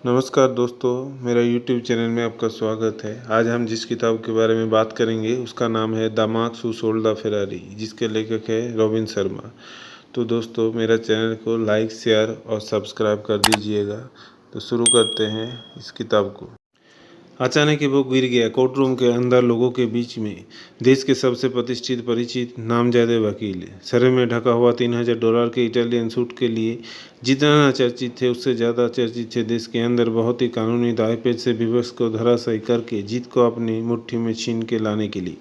नमस्कार दोस्तों, मेरा यूट्यूब चैनल में आपका स्वागत है। आज हम जिस किताब के बारे में बात करेंगे उसका नाम है the marks who sold the Ferrari, जिसके लेखक है रॉबिन शर्मा। तो दोस्तों, मेरा चैनल को लाइक, शेयर और सब्सक्राइब कर दीजिएगा। तो शुरू करते हैं इस किताब को। अचानक ही वो गिर गया। कोर्टरूम के अंदर लोगों के बीच में देश के सबसे प्रतिष्ठित परिचित नामजदे वकील, शरीर में ढका हुआ $3000 के इटालियन सूट के लिए जितना चर्चित थे उससे ज़्यादा चर्चित थे, देश के अंदर बहुत ही कानूनी दायपेच से विपक्ष को धराशायी करके जीत को अपनी मुट्ठी में छीन के लाने के लिए।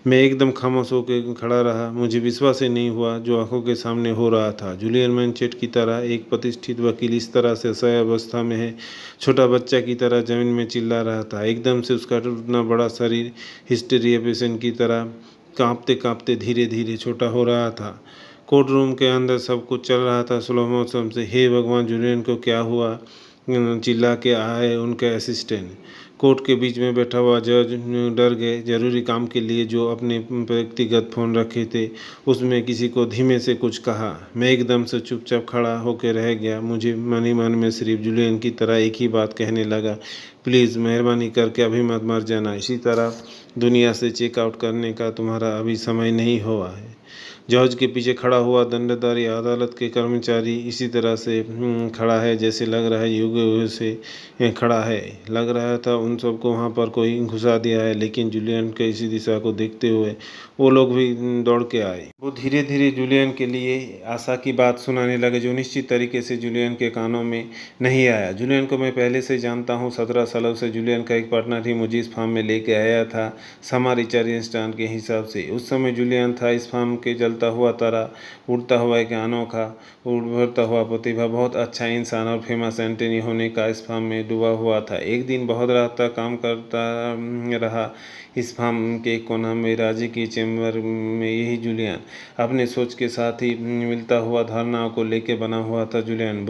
मैं एकदम खामोश होकर खड़ा रहा। मुझे विश्वास ही नहीं हुआ जो आंखों के सामने हो रहा था। जूलियन मैनचेट की तरह एक प्रतिष्ठित वकील इस तरह से असहाय अवस्था में है, छोटा बच्चा की तरह जमीन में चिल्ला रहा था। एकदम से उसका उतना बड़ा शरीर हिस्टीरिया पेशेंट की तरह कांपते कांपते धीरे धीरे छोटा हो रहा था। कोर्ट रूम के अंदर सब कुछ चल रहा था स्लो मोशन से। हे भगवान, जूलियन को क्या हुआ? चिल्ला के आए उनके असिस्टेंट। कोर्ट के बीच में बैठा हुआ जज डर गए। जरूरी काम के लिए जो अपने व्यक्तिगत फ़ोन रखे थे उसमें किसी को धीमे से कुछ कहा। मैं एकदम से चुपचाप खड़ा होकर रह गया। मुझे मन ही मन में सिर्फ जूलियन की तरह एक ही बात कहने लगा, प्लीज़ मेहरबानी करके अभी मत मर जाना। इसी तरह दुनिया से चेकआउट करने का तुम्हारा अभी समय नहीं हुआ है। जज के पीछे खड़ा हुआ दंडधारी अदालत के कर्मचारी इसी तरह से खड़ा है जैसे लग रहा है युग से खड़ा है। लग रहा था उन सबको वहाँ पर कोई घुसा दिया है। लेकिन जूलियन के इसी दिशा को देखते हुए वो लोग भी दौड़ के आए। वो धीरे धीरे जूलियन के लिए आशा की बात सुनाने लगे जो निश्चित तरीके से जूलियन के कानों में नहीं आया। जूलियन को मैं पहले से जानता हूँ। 17 सालों से जूलियन का एक पार्टनर ही मुझे इस फार्म में लेके आया था, समा रिचर्ड स्टान के हिसाब से। उस समय जूलियन था इस फार्म के जलता हुआ तारा, उड़ता हुआ एक अनोखा उभरता हुआ प्रतिभा, बहुत अच्छा इंसान और फेमस एंटनी होने का इस फार्म में डूबा हुआ था। एक दिन बहुत रात तक काम करता रहा इस फार्म के कोना में राजे की चैम्बर में। यही जूलियन अपने सोच के साथ ही मिलता हुआ धारणाओं को लेके बना हुआ था। जूलियन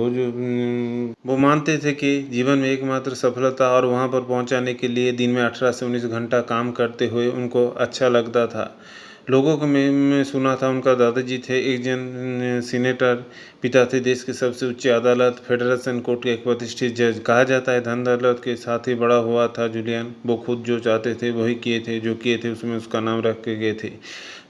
वो मानते थे कि जीवन में एकमात्र सफलता और वहां पर पहुंचाने के लिए दिन में 18 से 19 घंटा काम करते हुए उनको अच्छा लगता था। लोगों को मैं सुना था उनका दादाजी थे एक जन सीनेटर, पिता थे देश के सबसे उच्च अदालत फेडरेशन कोर्ट के एक प्रतिष्ठित जज। कहा जाता है धन दौलत के साथ ही बड़ा हुआ था जूलियन। वो खुद जो चाहते थे वही किए थे, जो किए थे उसमें उसका नाम रख के गए थे।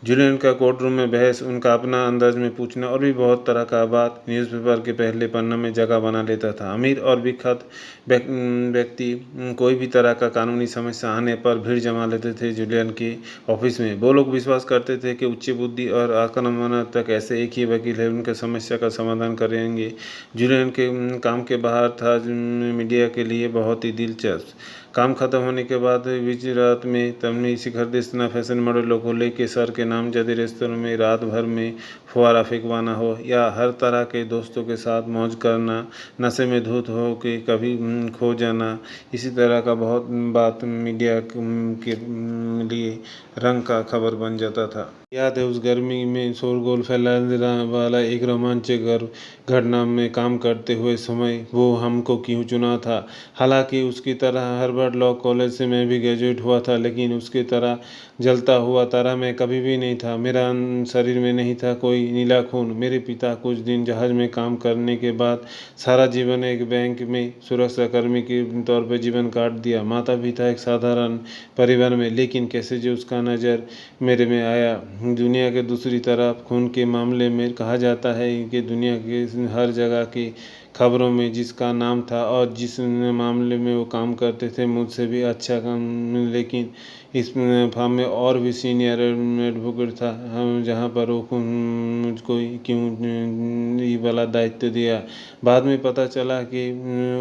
जूलियन का कोर्ट रूम में बहस, उनका अपना अंदाज में पूछना और भी बहुत तरह का बात न्यूज़पेपर के पहले पन्ने में जगह बना लेता था। अमीर और विख्यात व्यक्ति कोई भी तरह का कानूनी समस्या आने पर भीड़ जमा लेते थे जूलियन के ऑफिस में। वो लोग विश्वास करते थे कि उच्च बुद्धि और आक्रामकता ऐसे एक ही वकील है उनके समस्या का समाधान करेंगे। जूलियन के काम के बाहर था मीडिया के लिए बहुत ही दिलचस्प। काम खत्म होने के बाद बीच रात में तमनी शिखर देशना फैशन मॉडलों को लेके सर के नामजद रेस्तरां में रात भर में फुहारा फेंकवाना हो या हर तरह के दोस्तों के साथ मौज करना, नशे में धुत हो के कभी खो जाना, इसी तरह का बहुत बात मीडिया के लिए रंग का खबर बन जाता था। याद है उस गर्मी में शोरगुल फैलाने वाला एक रोमांचक घटना में काम करते हुए समय वो हमको क्यों चुना था। हालांकि उसकी तरह हार्वर्ड लॉ कॉलेज से मैं भी ग्रेजुएट हुआ था, लेकिन उसकी तरह जलता हुआ तारा मैं कभी भी नहीं था। मेरा शरीर में नहीं था कोई नीला खून। मेरे पिता कुछ दिन जहाज में काम करने के बाद सारा जीवन एक बैंक में सुरक्षाकर्मी के तौर पर जीवन काट दिया। माता पिता एक साधारण परिवार में, लेकिन कैसे जो उसका नज़र मेरे में आया। दुनिया के दूसरी तरफ खून के मामले में कहा जाता है कि दुनिया के हर जगह की खबरों में जिसका नाम था और जिस मामले में वो काम करते थे मुझसे भी अच्छा काम, लेकिन इस फार्म में और भी सीनियर एडवोकेट था हम जहाँ पर वो मुझको क्यों ये वाला दायित्व दिया। बाद में पता चला कि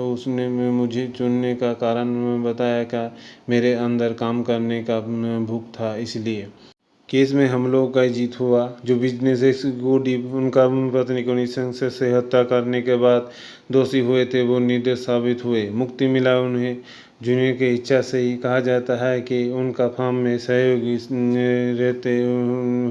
उसने मुझे चुनने का कारण बताया कि मेरे अंदर काम करने का भूख था। इसलिए केस में हम लोगों का जीत हुआ। जो बिजनेस एग्जीक्यूटिव उनका पत्नी को नृशंस से हत्या करने के बाद दोषी हुए थे वो निर्दोष साबित हुए, मुक्ति मिला उन्हें जूनियर की इच्छा से ही। कहा जाता है कि उनका फार्म में सहयोगी रहते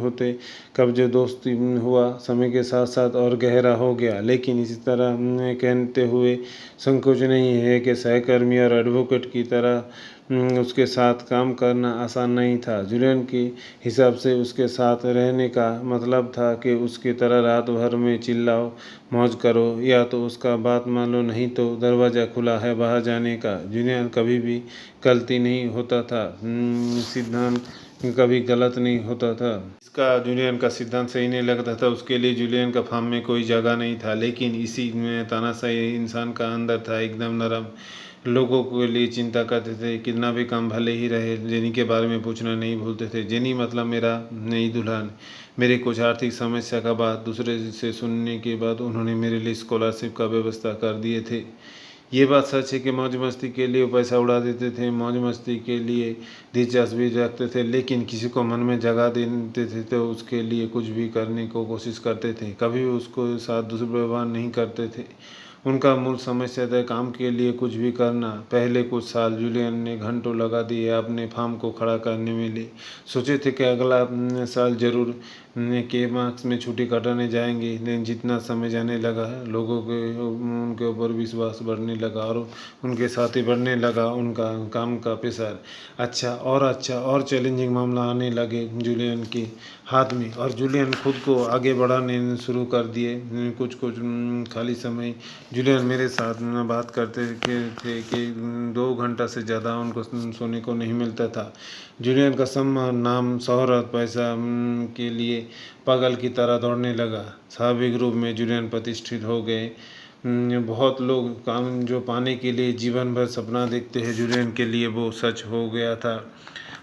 होते कब जो दोस्ती हुआ समय के साथ साथ और गहरा हो गया। लेकिन इसी तरह कहते हुए संकोच नहीं है कि सहकर्मी और एडवोकेट की तरह उसके साथ काम करना आसान नहीं था। जूलियन के हिसाब से उसके साथ रहने का मतलब था कि उसकी तरह रात भर में चिल्लाओ, मौज करो, या तो उसका बात मान लो, नहीं तो दरवाज़ा खुला है बाहर जाने का। जूलियन कभी भी गलती नहीं होता था, सिद्धांत कभी गलत नहीं होता था। इसका जूलियन का सिद्धांत सही नहीं लगता था, उसके लिए जूलियन का फार्म में कोई जगह नहीं था। लेकिन इसी में तानाशाही इंसान का अंदर था, एकदम नरम, लोगों के लिए चिंता करते थे, कितना भी काम भले ही रहे। जेनी के बारे में पूछना नहीं भूलते थे। जेनी मतलब मेरा नई दुल्हन। मेरे कुछ आर्थिक समस्या का बात दूसरे से सुनने के बाद उन्होंने मेरे लिए स्कॉलरशिप का व्यवस्था कर दिए थे। ये बात सच है कि मौज मस्ती के लिए पैसा उड़ा देते थे, मौज मस्ती के लिए दिलचस्पी रखते थे, लेकिन किसी को मन में जगह देते थे तो उसके लिए कुछ भी करने को कोशिश करते थे। कभी भी उसको साथ दुर्व्यवहार नहीं करते थे। उनका मूल समस्या था काम के लिए कुछ भी करना। पहले कुछ साल जूलियन ने घंटों लगा दिए अपने फार्म को खड़ा करने में लिए। सोचे थे कि अगला साल जरूर के मार्क्स में छुट्टी कटाने जाएंगे, लेकिन जितना समय जाने लगा लोगों के उनके ऊपर विश्वास बढ़ने लगा और उनके साथ ही बढ़ने लगा उनका काम का प्रेशर। अच्छा और चैलेंजिंग मामला आने लगे जूलियन के हाथ में, और जूलियन खुद को आगे बढ़ाने शुरू कर दिए। कुछ खाली समय जूलियन मेरे साथ बात करते थे कि 2 घंटा से ज़्यादा उनको सोने को नहीं मिलता था। जूलियन का सम्मान, नाम, शोहरत, पैसा के लिए पागल की तरह दौड़ने लगा। स्वाभाविक रूप में जूलियन प्रतिष्ठित हो गए। बहुत लोग काम जो पाने के लिए जीवन भर सपना देखते हैं, जूलियन के लिए वो सच हो गया था।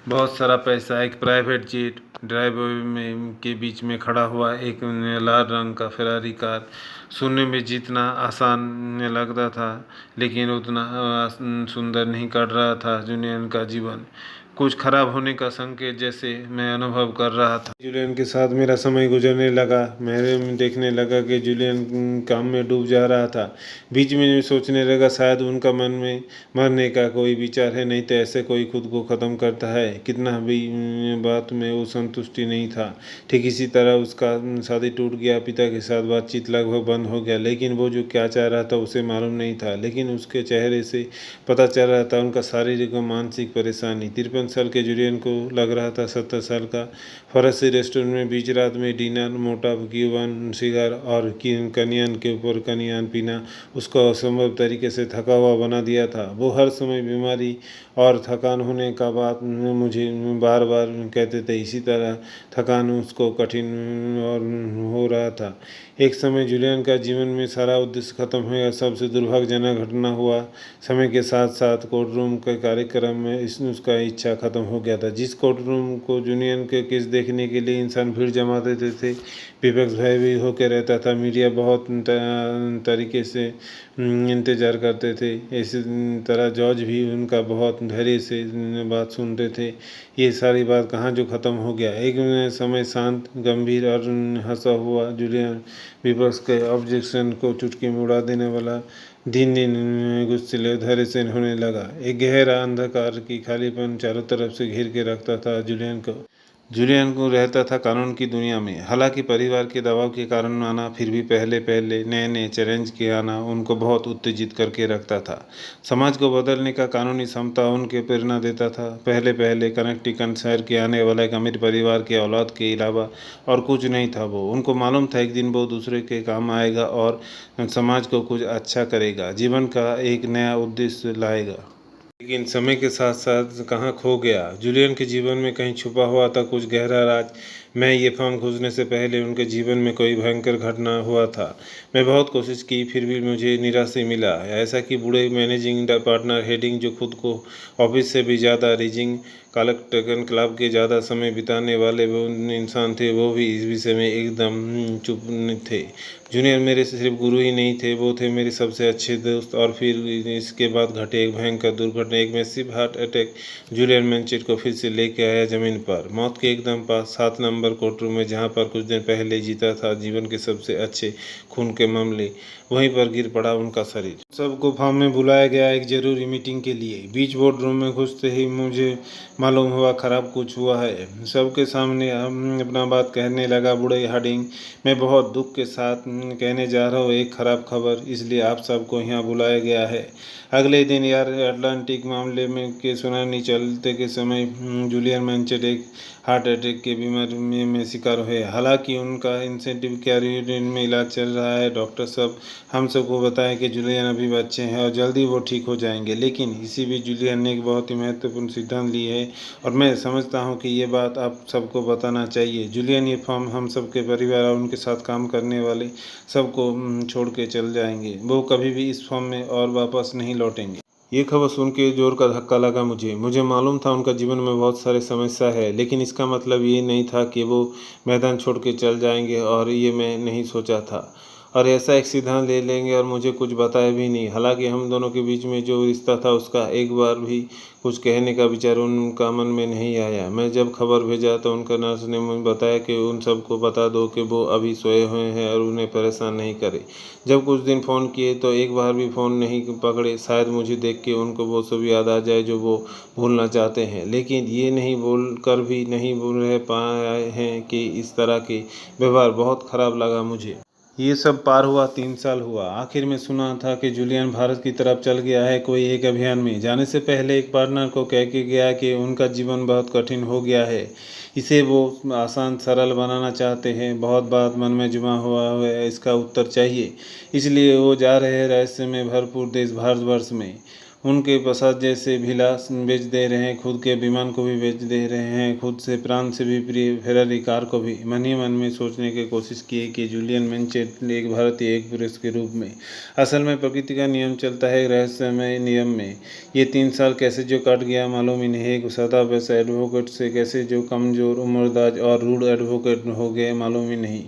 बहुत सारा पैसा, एक प्राइवेट जेट, ड्राइवर में के बीच में खड़ा हुआ एक लाल रंग का फेरारी कार। सुनने में जितना आसान लगता था, लेकिन उतना सुंदर नहीं कट रहा था जूलियन का जीवन। कुछ खराब होने का संकेत जैसे मैं अनुभव कर रहा था। जूलियन के साथ मेरा समय गुजरने लगा। मैं देखने लगा कि जूलियन काम में डूब जा रहा था। बीच में सोचने लगा शायद उनका मन में मरने का कोई विचार है, नहीं तो ऐसे कोई खुद को ख़त्म करता है। कितना भी बात में वो संतुष्टि नहीं था। ठीक इसी तरह उसका शादी टूट गया, पिता के साथ बातचीत लगभग बंद हो गया, लेकिन वो जो क्या चाह रहा था उसे मालूम नहीं था। लेकिन उसके चेहरे से पता चल रहा था उनका शारीरिक और मानसिक परेशानी। 53 साल के जूलियन को लग रहा था 70 साल का। फरसी रेस्टोरेंट में बीच रात में डिनर, मोटा क्यूबान सिगार और कनियान के ऊपर कनियान पीना उसको असंभव तरीके से थका हुआ बना दिया था। वो हर समय बीमारी और थकान होने का बात मुझे बार बार कहते थे। इसी तरह थकान उसको कठिन और हो रहा था। एक समय जूलियन का जीवन में सारा उद्देश्य खत्म हो गया। सबसे दुर्भाग्यजनक घटना हुआ समय के साथ साथ कोर्टरूम के कार्यक्रम में उसका इच्छा खत्म हो गया था। जिस कोर्टरूम को जूलियन के केस देखने के लिए इंसान भीड़ जमा देते थे, विपक्ष भयभीत होकर रहता था। मीडिया बहुत तरीके से इंतज़ार करते थे। इसी तरह जॉर्ज भी उनका बहुत धैर्य से बात सुनते थे। ये सारी बात कहाँ जो ख़त्म हो गया। एक समय शांत, गंभीर और हंसा हुआ जूलियन विपक्ष के ऑब्जेक्शन को चुटकी में उड़ा देने वाला दिन दिन गुस्से धैर्य से होने लगा। एक गहरा अंधकार की खालीपन चारों तरफ से घेर के रखता था जूलियन को रहता था कानून की दुनिया में। हालांकि परिवार के दबाव के कारण आना, फिर भी पहले पहले नए नए चैलेंज के आना उनको बहुत उत्तेजित करके रखता था। समाज को बदलने का कानूनी क्षमता उनके प्रेरणा देता था। पहले पहले कनेक्टिकट शहर के आने वाला एक अमीर परिवार के औलाद के अलावा और कुछ नहीं था। वो उनको मालूम था एक दिन वो दूसरे के काम आएगा और समाज को कुछ अच्छा करेगा, जीवन का एक नया उद्देश्य लाएगा। लेकिन समय के साथ साथ कहाँ खो गया। जूलियन के जीवन में कहीं छुपा हुआ था कुछ गहरा राज। मैं ये फॉर्म खोजने से पहले उनके जीवन में कोई भयंकर घटना हुआ था। मैं बहुत कोशिश की, फिर भी मुझे निराश ही मिला। ऐसा कि बूढ़े मैनेजिंग पार्टनर हेडिंग, जो खुद को ऑफिस से भी ज़्यादा रीजिंग कलेक्टन क्लब के ज़्यादा समय बिताने वाले वो इंसान थे, वो भी इस विषय में एकदम चुप थे। जूनियर मेरे सिर्फ गुरु ही नहीं थे, वो थे मेरे सबसे अच्छे दोस्त। और फिर इसके बाद घटे एक भयंकर दुर्घटना, एक मैसिव हार्ट अटैक जूलियन मैनचेट को फिर से लेके आया ज़मीन पर, मौत के एकदम पास, 7 नंबर कोर्टरूम में, जहाँ पर कुछ दिन पहले जीता था जीवन के सबसे अच्छे खून के मामले। वहीं पर गिर पड़ा उनका शरीर। सबको फार्म में बुलाया गया एक जरूरी मीटिंग के लिए। बीच बोर्ड रूम में घुसते ही मुझे मालूम हुआ खराब कुछ हुआ है। सबके सामने अपना बात कहने लगा बूढ़े हार्डिंग। मैं बहुत दुख के साथ कहने जा रहा हूँ एक ख़राब खबर, इसलिए आप सबको यहाँ बुलाया गया है। अगले दिन यार अटलांटिक मामले में के सुनानी चलते के समय जूलियन मैनचेट एक हार्ट अटैक के बीमारी में शिकार हुए। हालांकि उनका इंसेंटिव कैरियर में इलाज चल रहा है। डॉक्टर सब हम सबको बताया कि जूलियन अभी बच्चे हैं और जल्दी वो ठीक हो जाएंगे। लेकिन इसी बीच जूलियन ने एक बहुत ही महत्वपूर्ण सिद्धांत ली है और मैं समझता हूँ कि ये बात आप सबको बताना चाहिए। जूलियन ये फॉर्म हम सबके परिवार और उनके साथ काम करने वाले सबको छोड़ के चल जाएंगे। वो कभी भी इस फॉर्म में और वापस नहीं लौटेंगे। ये खबर सुन के जोर का धक्का लगा मुझे मालूम था उनका जीवन में बहुत सारे समस्या है, लेकिन इसका मतलब ये नहीं था कि वो मैदान छोड़ के चल जाएंगे, और ये मैं नहीं सोचा था और ऐसा एक सिद्धांत ले लेंगे और मुझे कुछ बताया भी नहीं। हालांकि हम दोनों के बीच में जो रिश्ता था उसका एक बार भी कुछ कहने का विचार उनका मन में नहीं आया। मैं जब खबर भेजा तो उनका नर्स ने मुझे बताया कि उन सबको बता दो कि वो अभी सोए हुए हैं और उन्हें परेशान नहीं करे। जब कुछ दिन फ़ोन किए तो एक बार भी फ़ोन नहीं पकड़े। शायद मुझे देख के उनको वो सब याद आ जाए जो वो भूलना चाहते हैं, लेकिन ये नहीं बोल कर भी नहीं भूल रह पाए हैं कि इस तरह के व्यवहार बहुत ख़राब लगा मुझे। ये सब पार हुआ 3 साल हुआ। आखिर में सुना था कि जूलियन भारत की तरफ चल गया है कोई एक अभियान में। जाने से पहले एक पार्टनर को कह के गया कि उनका जीवन बहुत कठिन हो गया है, इसे वो आसान सरल बनाना चाहते हैं। बहुत बात मन में जुमा हुआ है, इसका उत्तर चाहिए। इसलिए वो जा रहे हैं रहस्य में भरपूर देश भारतवर्ष में। उनके प्रसाद जैसे भिलास बेच दे रहे हैं, खुद के विमान को भी बेच दे रहे हैं, खुद से प्राण से भी प्रिय फेरारी कार को भी। मन ही मन में सोचने की कोशिश की कि जूलियन मैनचेट एक भारतीय एक पुरुष के रूप में। असल में प्रकृति का नियम चलता है रहस्यमय नियम में। ये 3 साल कैसे जो कट गया मालूम ही नहीं। एक सदाबहार एडवोकेट से कैसे जो कमज़ोर उम्रदराज और रूढ़ एडवोकेट हो गए मालूम ही नहीं।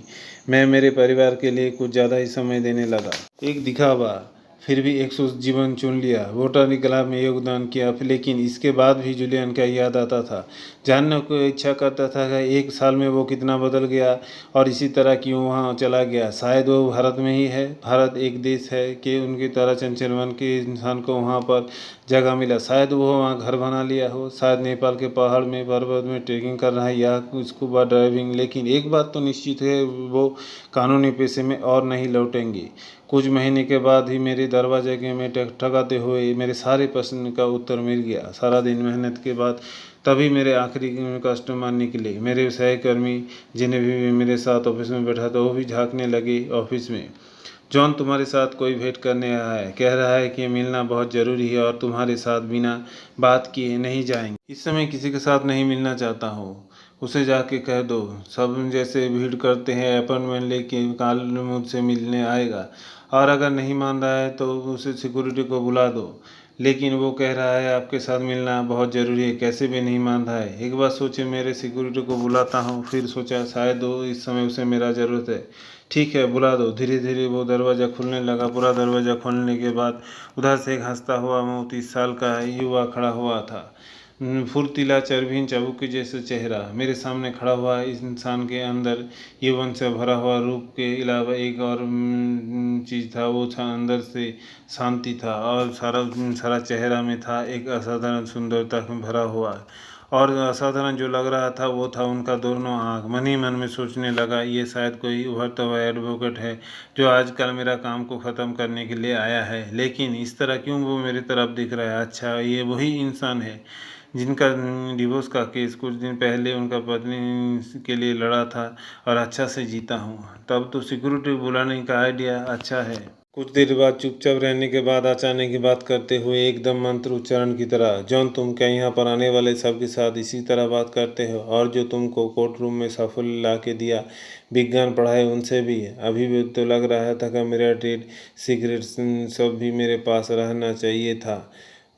मैं मेरे परिवार के लिए कुछ ज़्यादा ही समय देने लगा। एक दिखावा, फिर भी एक जीवन चुन लिया, रोटरी क्लब में योगदान किया। लेकिन इसके बाद भी जूलियन का याद आता था। जानने को इच्छा करता था कि 1 साल में वो कितना बदल गया और इसी तरह क्यों वहाँ चला गया। शायद वो भारत में ही है। भारत एक देश है कि उनकी तरह चंचल मन के इंसान को वहाँ पर जगह मिला। शायद वो वहाँ घर बना लिया हो, शायद नेपाल के पहाड़ में पर्वत में ट्रेकिंग कर रहा है या स्कूबा ड्राइविंग। लेकिन एक बात तो निश्चित है, वो कानूनी पेशे में और नहीं लौटेंगे। कुछ महीने के बाद ही मेरे दरवाजे के में ठगाते हुए मेरे सारे प्रश्न का उत्तर मिल गया। सारा दिन मेहनत के बाद तभी मेरे आखिरी कस्टमर निकले। मेरे सहकर्मी जिन्हें भी मेरे साथ ऑफिस में बैठा था वो भी झांकने लगे ऑफिस में। जॉन तुम्हारे साथ कोई भेंट करने आया है, कह रहा है कि मिलना बहुत ज़रूरी है और तुम्हारे साथ बिना बात किए नहीं जाएंगे। इस समय किसी के साथ नहीं मिलना चाहता हूँ, उसे जाके कह दो। सब जैसे भीड़ करते हैं अपॉइंटमेंट लेके काल मुझसे मिलने आएगा, और अगर नहीं मान रहा है तो उसे सिक्योरिटी को बुला दो। लेकिन वो कह रहा है आपके साथ मिलना बहुत ज़रूरी है, कैसे भी नहीं मान रहा है। एक बार सोचे मेरे सिक्योरिटी को बुलाता हूँ, फिर सोचा शायद वो इस समय उसे मेरा ज़रूरत है। ठीक है, बुला दो। धीरे धीरे वो दरवाज़ा खुलने लगा। पूरा दरवाज़ा खोलने के बाद उधर से एक हंसता हुआ 30 साल का युवा खड़ा हुआ था। फुर्तीला चरबीन चाबुक जैसा चेहरा। मेरे सामने खड़ा हुआ इस इंसान के अंदर यौवन से भरा हुआ रूप के अलावा एक और चीज़ था। वो था अंदर से शांति था, और सारा चेहरा में था एक असाधारण सुंदरता में भरा हुआ। और असाधारण जो लग रहा था वो था उनका दोनों आँख। मन ही मन में सोचने लगा ये शायद कोई उभरता हुआ एडवोकेट है जो आजकल मेरा काम को ख़त्म करने के लिए आया है। लेकिन इस तरह क्यों वो मेरी तरफ दिख रहा है। अच्छा, ये वही इंसान है जिनका डिवोर्स का केस कुछ दिन पहले उनका पत्नी के लिए लड़ा था और अच्छा से जीता हूँ। तब तो सिक्योरिटी बुलाने का आइडिया अच्छा है। कुछ देर बाद चुपचाप रहने के बाद अचानक की बात करते हुए एकदम मंत्र उच्चारण की तरह, जॉन तुम क्या यहाँ पर आने वाले सबके साथ इसी तरह बात करते हो, और जो तुमको कोर्ट रूम में सफल ला के दिया विज्ञान पढ़ाए उनसे भी। अभी भी तो लग रहा था कि मेरा ट्रेड सीक्रेट सब भी मेरे पास रहना चाहिए था।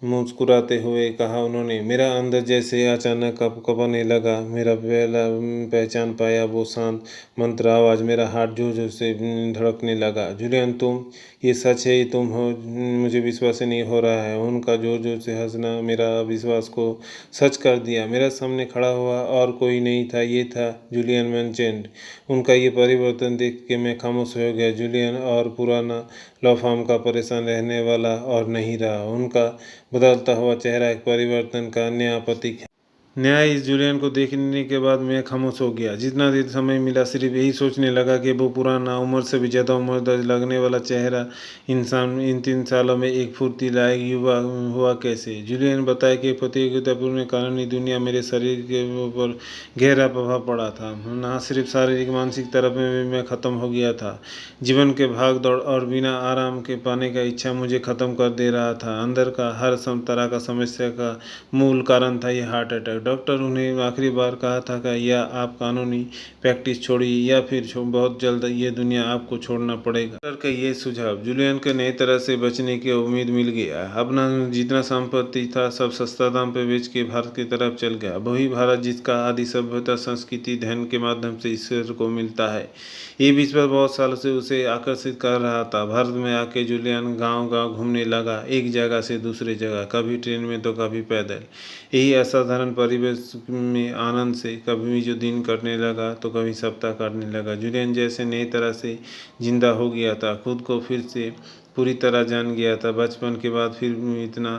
मुस्कुराते हुए कहा उन्होंने। मेरा अंदर जैसे अचानक कँपने लगा। मेरा पहला पहचान पाया वो शांत मंत्र आवाज़। मेरा हार्ट जोर जोर से धड़कने लगा। जूलियन तुम, ये सच है, ये तुम हो। मुझे विश्वास ही नहीं हो रहा है। उनका जोर जोर से हंसना मेरा विश्वास को सच कर दिया। मेरा सामने खड़ा हुआ और कोई नहीं था, ये था जूलियन मैनचेट। उनका ये परिवर्तन देख के मैं खामोश हो गया। जूलियन और पुराना लॉ फर्म का परेशान रहने वाला और नहीं रहा। उनका बदलता हुआ चेहरा एक परिवर्तन का नया प्रतीक है। न्याय इस जूलियन को देखने के बाद मैं खामोश हो गया। जितना देर समय मिला सिर्फ यही सोचने लगा कि वो पुराना, उम्र से भी ज़्यादा उम्र दर्ज लगने वाला चेहरा इंसान इन 3 सालों में एक फुर्ती लायक युवा हुआ कैसे। जूलियन बताया कि प्रतियोगितापूर्ण कानूनी दुनिया मेरे शरीर के ऊपर गहरा प्रभाव पड़ा था। न सिर्फ शारीरिक मानसिक तरफ में भी मैं ख़त्म हो गया था। जीवन के भाग दौड़ और बिना आराम के पाने का इच्छा मुझे ख़त्म कर दे रहा था। अंदर का हर तरह का समस्या का मूल कारण था ये हार्ट अटैक। डॉक्टर उन्हें आखिरी बार कहा था कि या आप कानूनी प्रैक्टिस छोड़िए या फिर बहुत जल्द ये दुनिया आपको छोड़ना पड़ेगा। डॉक्टर का ये सुझाव जूलियन को नई तरह से बचने की उम्मीद मिल गया। अपना जितना संपत्ति था सब सस्ता दाम पर बेच के भारत की तरफ चल गया। वही भारत जिसका आदि सभ्यता, संस्कृति, धन के माध्यम से ईश्वर को मिलता है। ये विश्वास बहुत सालों से उसे आकर्षित कर रहा था। भारत में आके जूलियन गांव-गांव घूमने लगा, एक जगह से दूसरे जगह, कभी ट्रेन में तो कभी पैदल। यही असाधारण परिवेश में आनंद से कभी जो दिन कटने लगा तो कभी सप्ताह काटने लगा। जूलियन जैसे नई तरह से जिंदा हो गया था, खुद को फिर से पूरी तरह जान गया था। बचपन के बाद फिर इतना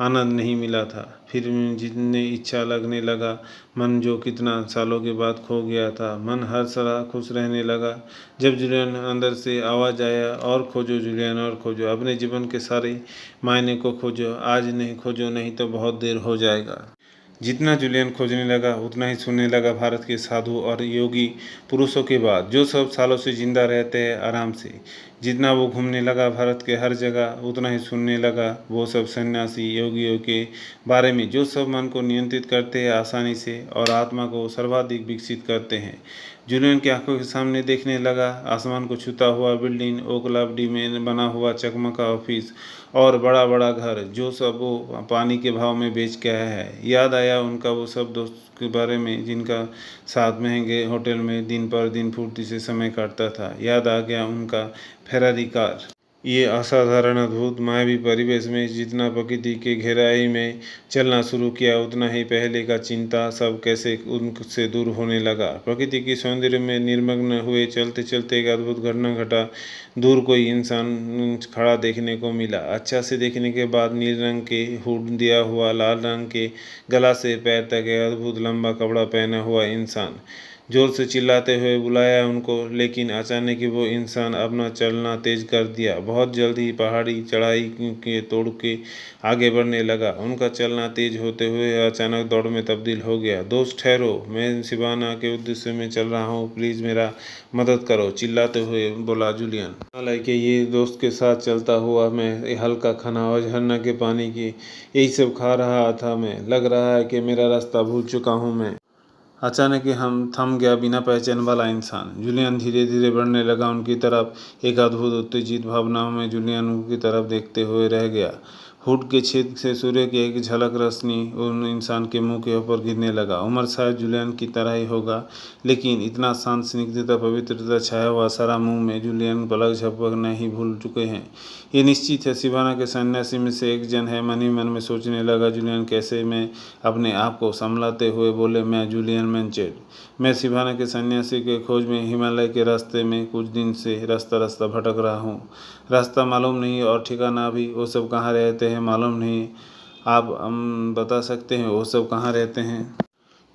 आनंद नहीं मिला था, फिर जितने इच्छा लगने लगा। मन जो कितना सालों के बाद खो गया था, मन हर सलाह खुश रहने लगा। जब जूलियन अंदर से आवाज़ आया, और खोजो जूलियन, और खोजो, अपने जीवन के सारे मायने को खोजो, आज नहीं खोजो नहीं तो बहुत देर हो जाएगा। जितना जूलियन खोजने लगा उतना ही सुनने लगा भारत के साधु और योगी पुरुषों की बात, जो सब सालों से जिंदा रहते हैं आराम से। जितना वो घूमने लगा भारत के हर जगह, उतना ही सुनने लगा वो सब सन्यासी योगियों के बारे में, जो सब मन को नियंत्रित करते हैं आसानी से और आत्मा को सर्वाधिक विकसित करते हैं। जूलियन की आंखों के सामने देखने लगा आसमान को छूता हुआ बिल्डिंग, ओकलावडी में बना हुआ चकमका ऑफिस और बड़ा बड़ा घर, जो सब वो पानी के भाव में बेच के आया है। याद आया उनका वो सब दोस्त के बारे में जिनका साथ महंगे होटल में दिन पर दिन फुर्ती से समय काटता था। याद आ गया उनका फेरारी कार। ये असाधारण अद्भुत मायावी परिवेश में जितना प्रकृति के गहराई में चलना शुरू किया, उतना ही पहले का चिंता सब कैसे उनसे दूर होने लगा। प्रकृति के सौंदर्य में निर्मग्न हुए चलते चलते एक अद्भुत घटना घटा। दूर कोई इंसान खड़ा देखने को मिला। अच्छा से देखने के बाद नील रंग के हुड दिया हुआ, लाल रंग के गला से पैर तक एक अद्भुत लंबा कपड़ा पहना हुआ इंसान जोर से चिल्लाते हुए बुलाया उनको। लेकिन अचानक ही वो इंसान अपना चलना तेज कर दिया। बहुत जल्द ही पहाड़ी चढ़ाई के तोड़ के आगे बढ़ने लगा। उनका चलना तेज होते हुए अचानक दौड़ में तब्दील हो गया। दोस्त ठहरो, मैं शिबाना के उद्देश्य में चल रहा हूँ, प्लीज़ मेरा मदद करो, चिल्लाते हुए बोला जूलियन। हालांकि ये दोस्त के साथ चलता हुआ मैं हल्का खाना और झरना के पानी की यही सब खा रहा था। मैं लग रहा है कि मेरा रास्ता भूल चुका हूँ मैं। अचानक ही हम थम गया बिना पहचान वाला इंसान। जूलियन धीरे धीरे बढ़ने लगा उनकी तरफ। एक अद्भुत उत्तेजित भावनाओं में जूलियन उनकी तरफ देखते हुए रह गया। हुड के छेद से सूर्य की एक झलक रोशनी उन इंसान के मुंह के ऊपर गिरने लगा। उम्र शायद जूलियन की तरह ही होगा, लेकिन इतना शांत, स्निग्धता, पवित्रता छाया हुआ सारा मुंह में जूलियन पलक झपकना ही भूल चुके हैं। ये निश्चित है शिबाना के सन्यासी में से एक जन है, मन ही मन में सोचने लगा जूलियन। कैसे मैं अपने आप को संभलाते हुए बोले, मैं जूलियन मैनचेड, मैं शिबाना के सन्यासी के खोज में हिमालय के रास्ते में कुछ दिन से रास्ता भटक रहा हूँ। रास्ता मालूम नहीं और ठिकाना भी। वो सब कहाँ रहते हैं मालूम नहीं। आप बता सकते हैं वो सब कहाँ रहते हैं?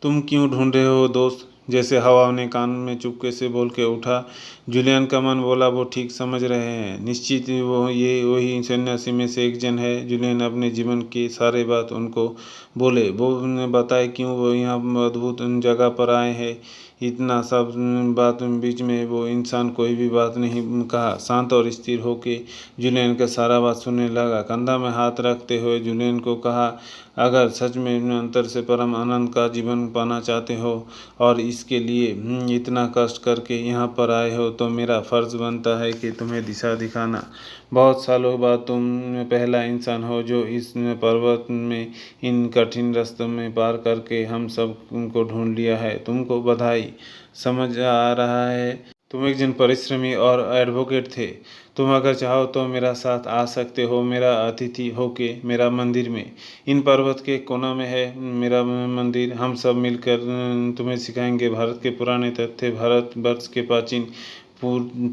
तुम क्यों ढूंढ रहे हो दोस्त? जैसे हवा ने कान में चुपके से बोल के उठा। जूलियन का मन बोला, वो ठीक समझ रहे हैं, निश्चित ही वो ये वही सन्यासी में से एक जन है। जूलियन अपने जीवन की सारी बात उनको बोले। वो उन्हें बताए क्यों वो यहाँ अद्भुत जगह पर आए हैं। इतना सब बात बीच में वो इंसान कोई भी बात नहीं कहा। शांत और स्थिर होके जूलियन का सारा बात सुनने लगा। कंधा में हाथ रखते हुए जूलियन को कहा, अगर सच में अंतर से परम आनंद का जीवन पाना चाहते हो और इसके लिए इतना कष्ट करके यहाँ पर आए हो, तो मेरा फर्ज बनता है कि तुम्हें दिशा दिखाना। बहुत सालों बाद तुम पहला इंसान हो जो इस पर्वत में इन कठिन रास्तों में पार करके हम सब को ढूंढ लिया है। तुमको बधाई। समझ आ रहा है तुम एक जन परिश्रमी और एडवोकेट थे। तुम अगर चाहो तो मेरा साथ आ सकते हो, मेरा अतिथि होके मेरा मंदिर में। इन पर्वत के कोना में है मेरा मंदिर। हम सब मिलकर तुम्हें सिखाएंगे भारत के पुराने तथ्य, भारत वर्ष के प्राचीन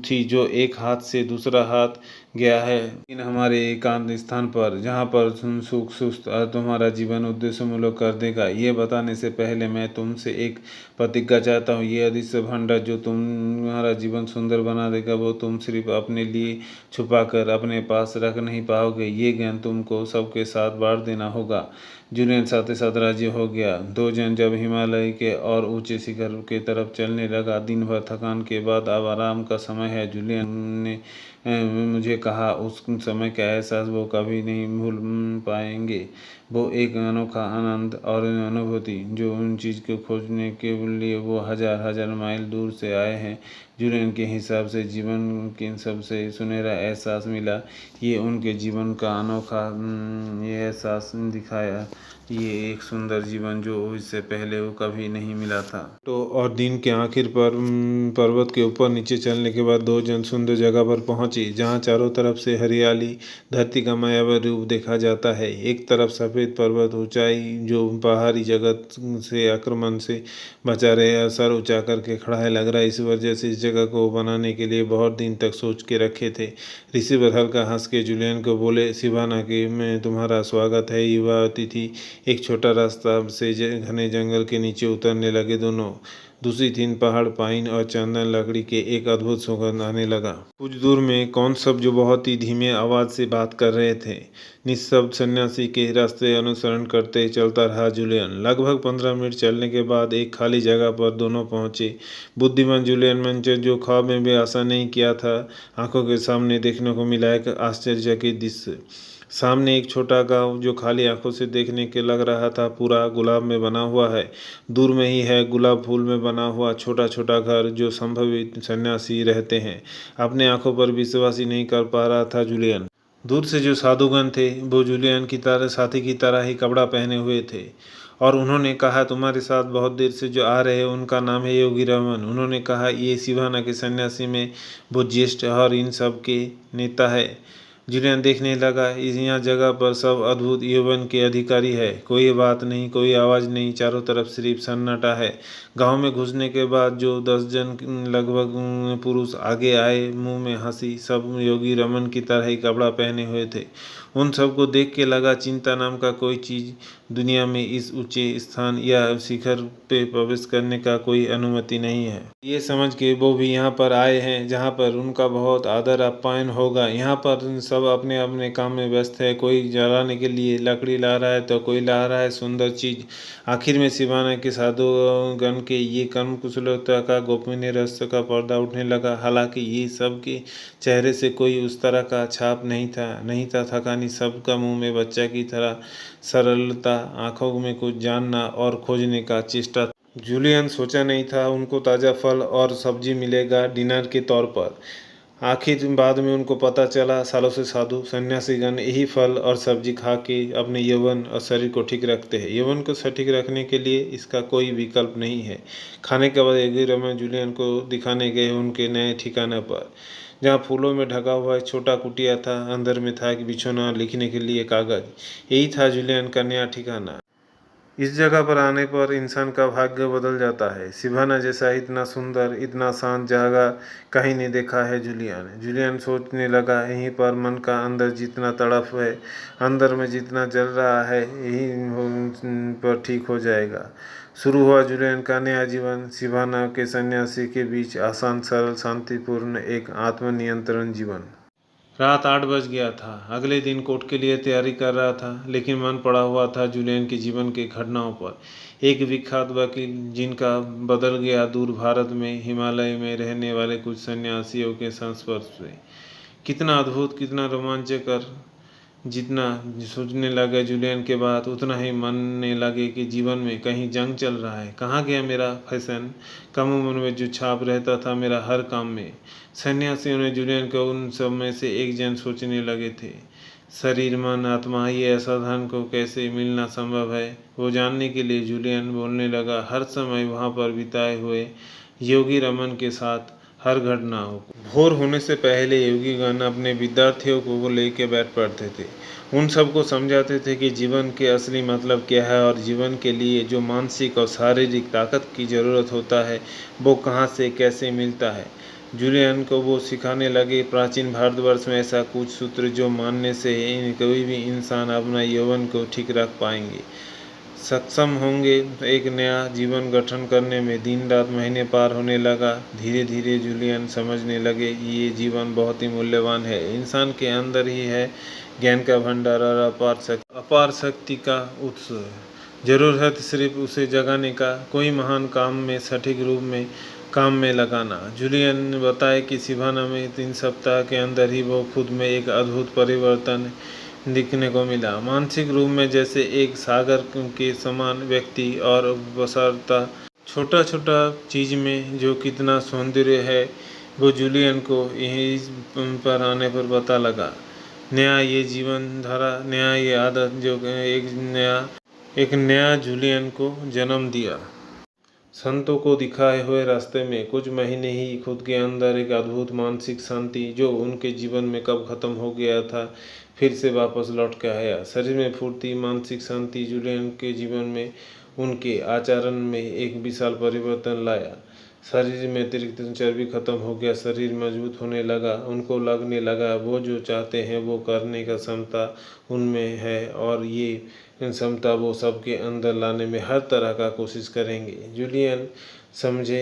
थी जो एक हाथ से दूसरा हाथ गया है इन हमारे एकांत स्थान पर, जहाँ पर सुख सुस्त तुम्हारा जीवन उद्देश्यमूलक कर देगा। ये बताने से पहले मैं तुमसे एक प्रतिज्ञा चाहता हूँ। ये अदृश्य भंडार जो तुम्हारा जीवन सुंदर बना देगा, वो तुम सिर्फ अपने लिए छुपा कर अपने पास रख नहीं पाओगे। ये ज्ञान तुमको सबके साथ बांट देना होगा। जूलियन साथ ही साथ राजी हो गया। दो जन जब हिमालय के और ऊंचे शिखर के तरफ चलने लगा। दिन भर थकान के बाद अब आराम का समय है। जूलियन ने मुझे कहा, उस समय का एहसास वो कभी नहीं भूल पाएंगे। वो एक अनोखा आनंद और अनुभूति जो उन चीज़ को खोजने के लिए वो हजार हजार माइल दूर से आए हैं। जूलियन के हिसाब से जीवन के सबसे सुनहरा एहसास मिला। ये उनके जीवन का अनोखा ये एहसास दिखाया। ये एक सुंदर जीवन जो इससे पहले वो कभी नहीं मिला था। तो और दिन के आखिर पर पर्वत के ऊपर नीचे चलने के बाद दो जन सुंदर जगह पर पहुंचे, जहां चारों तरफ से हरियाली, धरती का मायावी रूप देखा जाता है। एक तरफ सफ़ेद पर्वत, ऊंचाई जो बाहरी जगत से आक्रमण से बचा रहे, सर ऊंचा करके खड़ा है लग रहा है। इस वजह से इस जगह को बनाने के लिए बहुत दिन तक सोच के रखे थे। रिसीवर हल्का हंस के जूलियन को बोले, सिवाना के में तुम्हारा स्वागत है युवा अतिथि। एक छोटा रास्ता से घने जंगल के नीचे उतरने लगे दोनों। दूसरी तीन पहाड़, पाइन और चंदन लकड़ी के एक अद्भुत सुगंध आने लगा। कुछ दूर में कौन सब जो बहुत ही धीमे आवाज से बात कर रहे थे। निःशब्द सन्यासी के रास्ते अनुसरण करते चलता रहा जूलियन। लगभग 15 मिनट चलने के बाद एक खाली जगह पर दोनों पहुंचे। बुद्धिमान जूलियन मंचर जो ख्वाब में भी आशा नहीं किया था, आंखों के सामने देखने को मिला एक आश्चर्यचकित दृश्य। सामने एक छोटा गांव जो खाली आंखों से देखने के लग रहा था, पूरा गुलाब में बना हुआ है। दूर में ही है गुलाब फूल में बना हुआ छोटा छोटा घर जो संभवित सन्यासी रहते हैं। अपने आंखों पर विश्वास ही नहीं कर पा रहा था जूलियन। दूर से जो साधुगण थे वो जूलियन की तरह साथी की तरह ही कपड़ा पहने हुए थे, और उन्होंने कहा, तुम्हारे साथ बहुत देर से जो आ रहे हैं उनका नाम है योगी रमन। उन्होंने कहा, ये सिवाना के सन्यासी में वो ज्येष्ठ और इन सब के नेता है। जूलियन देखने लगा, इस यहाँ जगह पर सब अद्भुत यौवन के अधिकारी है। कोई बात नहीं, कोई आवाज़ नहीं, चारों तरफ सिर्फ सन्नाटा है। गांव में घुसने के बाद जो 10 जन लगभग पुरुष आगे आए, मुंह में हंसी, सब योगी रमन की तरह ही कपड़ा पहने हुए थे। उन सबको देख के लगा, चिंता नाम का कोई चीज़ दुनिया में इस ऊंचे स्थान या शिखर पे प्रवेश करने का कोई अनुमति नहीं है। ये समझ के वो भी यहाँ पर आए हैं जहाँ पर उनका बहुत आदर आप्यायन होगा। यहाँ पर सब अपने अपने काम में व्यस्त है। कोई जलाने के लिए लकड़ी ला रहा है तो कोई ला रहा है सुंदर चीज। आखिर में सिवाना के साधुगण के ये कर्म कुशलता का गोपनीय रहस्य का पर्दा उठने लगा। हालांकि ये सब के चेहरे से कोई उस तरह का छाप नहीं था थकानी। सबका मुंह में बच्चा की तरह सरलता, आंखों में कुछ जानना और खोजने का चेष्टा। जूलियन सोचा नहीं था उनको ताज़ा फल और सब्जी मिलेगा डिनर के तौर पर। आखिर बाद में उनको पता चला, सालों से साधु सन्यासीगण यही फल और सब्जी खा के अपने यौवन और शरीर को ठीक रखते हैं। यौवन को सटीक रखने के लिए इसका कोई विकल्प नहीं है। खाने के बाद योगी रमन जूलियन को दिखाने गए उनके नए ठिकाने पर, जहाँ फूलों में ढका हुआ एक छोटा कुटिया था। अंदर में था एक बिछौना, लिखने के लिए कागज। यही था जूलियन का नया ठिकाना। इस जगह पर आने पर इंसान का भाग्य बदल जाता है। सिवाना जैसा इतना सुंदर, इतना शांत जगह कहीं नहीं देखा है जूलियन सोचने लगा, यहीं पर मन का अंदर जितना तड़प है, अंदर में जितना जल रहा है, यहीं पर ठीक हो जाएगा। शुरू हुआ जूलियन का नया जीवन। सिवाना के सन्यासी के बीच आसान, सरल, शांतिपूर्ण एक आत्मनियंत्रण जीवन। रात 8 बज गया था। अगले दिन कोर्ट के लिए तैयारी कर रहा था, लेकिन मन पड़ा हुआ था जूलियन के जीवन के घटनाओं पर। एक विख्यात वकील जिनका बदल गया दूर भारत में हिमालय में रहने वाले कुछ सन्यासियों के संस्पर्श से। कितना अद्भुत, कितना रोमांचकर। जितना सोचने लगे जूलियन के बाद, उतना ही मानने लगे कि जीवन में कहीं जंग चल रहा है। कहाँ गया मेरा फैशन, कम उम्र में जो छाप रहता था मेरा हर काम में। सन्यासियों ने जूलियन को उन सब में से एक जन सोचने लगे थे। शरीर, मन, आत्मा, ये असाधारण को कैसे मिलना संभव है, वो जानने के लिए जूलियन बोलने लगा। हर समय वहाँ पर बिताए हुए योगी रमन के साथ हर घटना हो। भोर होने से पहले योगीगण अपने विद्यार्थियों को लेकर बैठ पड़ते थे। उन सबको समझाते थे कि जीवन के असली मतलब क्या है और जीवन के लिए जो मानसिक और शारीरिक ताकत की ज़रूरत होता है वो कहाँ से कैसे मिलता है। जूलियन को वो सिखाने लगे प्राचीन भारतवर्ष में ऐसा कुछ सूत्र जो मानने से कोई भी इंसान अपना यौवन को ठीक रख पाएंगे, सक्षम होंगे। एक नया जीवन गठन करने में दिन रात महीने पार होने लगा। धीरे धीरे जूलियन समझने लगे ये जीवन बहुत ही मूल्यवान है। इंसान के अंदर ही है ज्ञान का भंडार और अपार शक्ति का उत्स। जरूरत सिर्फ उसे जगाने का, कोई महान काम में सटीक रूप में काम में लगाना। जूलियन ने बताया कि सिवाना में 3 सप्ताह के अंदर ही वो खुद में एक अद्भुत परिवर्तन दिखने को मिला। मानसिक रूप में जैसे एक सागर के समान व्यक्ति और बसरता छोटा छोटा चीज में जो कितना सौंदर्य है वो जूलियन को यहीं पर आने पर पता लगा। नया ये जीवन धारा, नया ये आदत जो एक नया जूलियन को जन्म दिया। संतों को दिखाए हुए रास्ते में कुछ महीने ही खुद के अंदर एक अद्भुत मानसिक शांति जो उनके जीवन में कब खत्म हो गया था फिर से वापस लौट के आया। शरीर में फुर्ती, मानसिक शांति जूलियन के जीवन में उनके आचरण में एक विशाल परिवर्तन लाया। शरीर में अतिरिक्त चर्बी खत्म हो गया, शरीर मजबूत होने लगा। उनको लगने लगा वो जो चाहते हैं वो करने का क्षमता उनमें है और ये क्षमता वो सबके अंदर लाने में हर तरह का कोशिश करेंगे। जूलियन समझे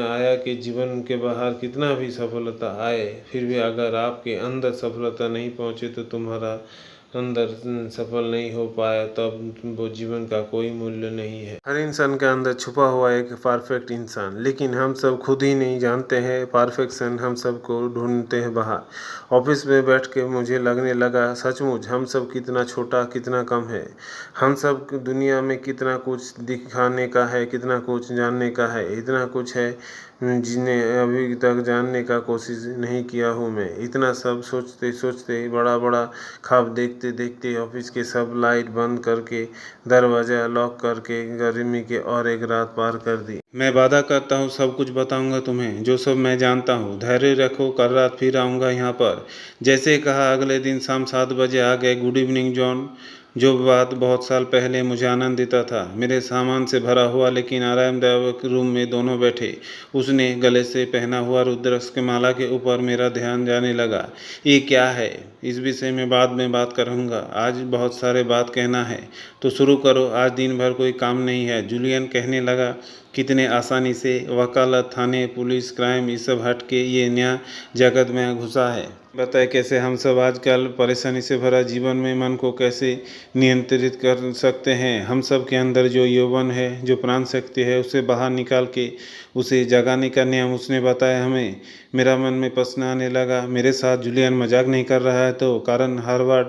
आया कि जीवन के बाहर कितना भी सफलता आए फिर भी अगर आपके अंदर सफलता नहीं पहुंचे तो तुम्हारा अंदर सफल नहीं हो पाया तब वो जीवन का कोई मूल्य नहीं है। हर इंसान के अंदर छुपा हुआ एक परफेक्ट इंसान, लेकिन हम सब खुद ही नहीं जानते हैं। परफेक्शन हम सबको ढूंढते हैं बाहर। ऑफिस में बैठ के मुझे लगने लगा सचमुच हम सब कितना छोटा, कितना कम है। हम सब दुनिया में कितना कुछ दिखाने का है, कितना कुछ जानने का है, इतना कुछ है जिन्हें अभी तक जानने का कोशिश नहीं किया हूँ मैं। इतना सब सोचते सोचते बड़ा बड़ा ख्वाब देखते देखते ऑफिस के सब लाइट बंद करके दरवाज़ा लॉक करके गर्मी के और एक रात पार कर दी। मैं वादा करता हूँ सब कुछ बताऊँगा तुम्हें जो सब मैं जानता हूँ। धैर्य रखो, कल रात फिर आऊँगा यहाँ पर। जैसे कहा अगले दिन शाम 7 बजे आ गए। Good evening John. जो बात बहुत साल पहले मुझे आनंद देता था। मेरे सामान से भरा हुआ लेकिन आरामदायक रूम में दोनों बैठे। उसने गले से पहना हुआ रुद्राक्ष के माला के ऊपर मेरा ध्यान जाने लगा। ये क्या है? इस विषय में बाद में बात करूँगा। आज बहुत सारे बात कहना है तो शुरू करो। आज दिन भर कोई काम नहीं है। जूलियन कहने लगा कितने आसानी से वकालत, थाने, पुलिस, क्राइम ये सब हट के ये नया जगत में घुसा है। बताए कैसे हम सब आजकल परेशानी से भरा जीवन में मन को कैसे नियंत्रित कर सकते हैं। हम सब के अंदर जो यौवन है, जो प्राण शक्ति है, उसे बाहर निकाल के उसे जगाने का नियम उसने बताया हमें। मेरा मन में प्रश्न आने लगा मेरे साथ जूलियन मजाक नहीं कर रहा है तो? कारण हार्वर्ड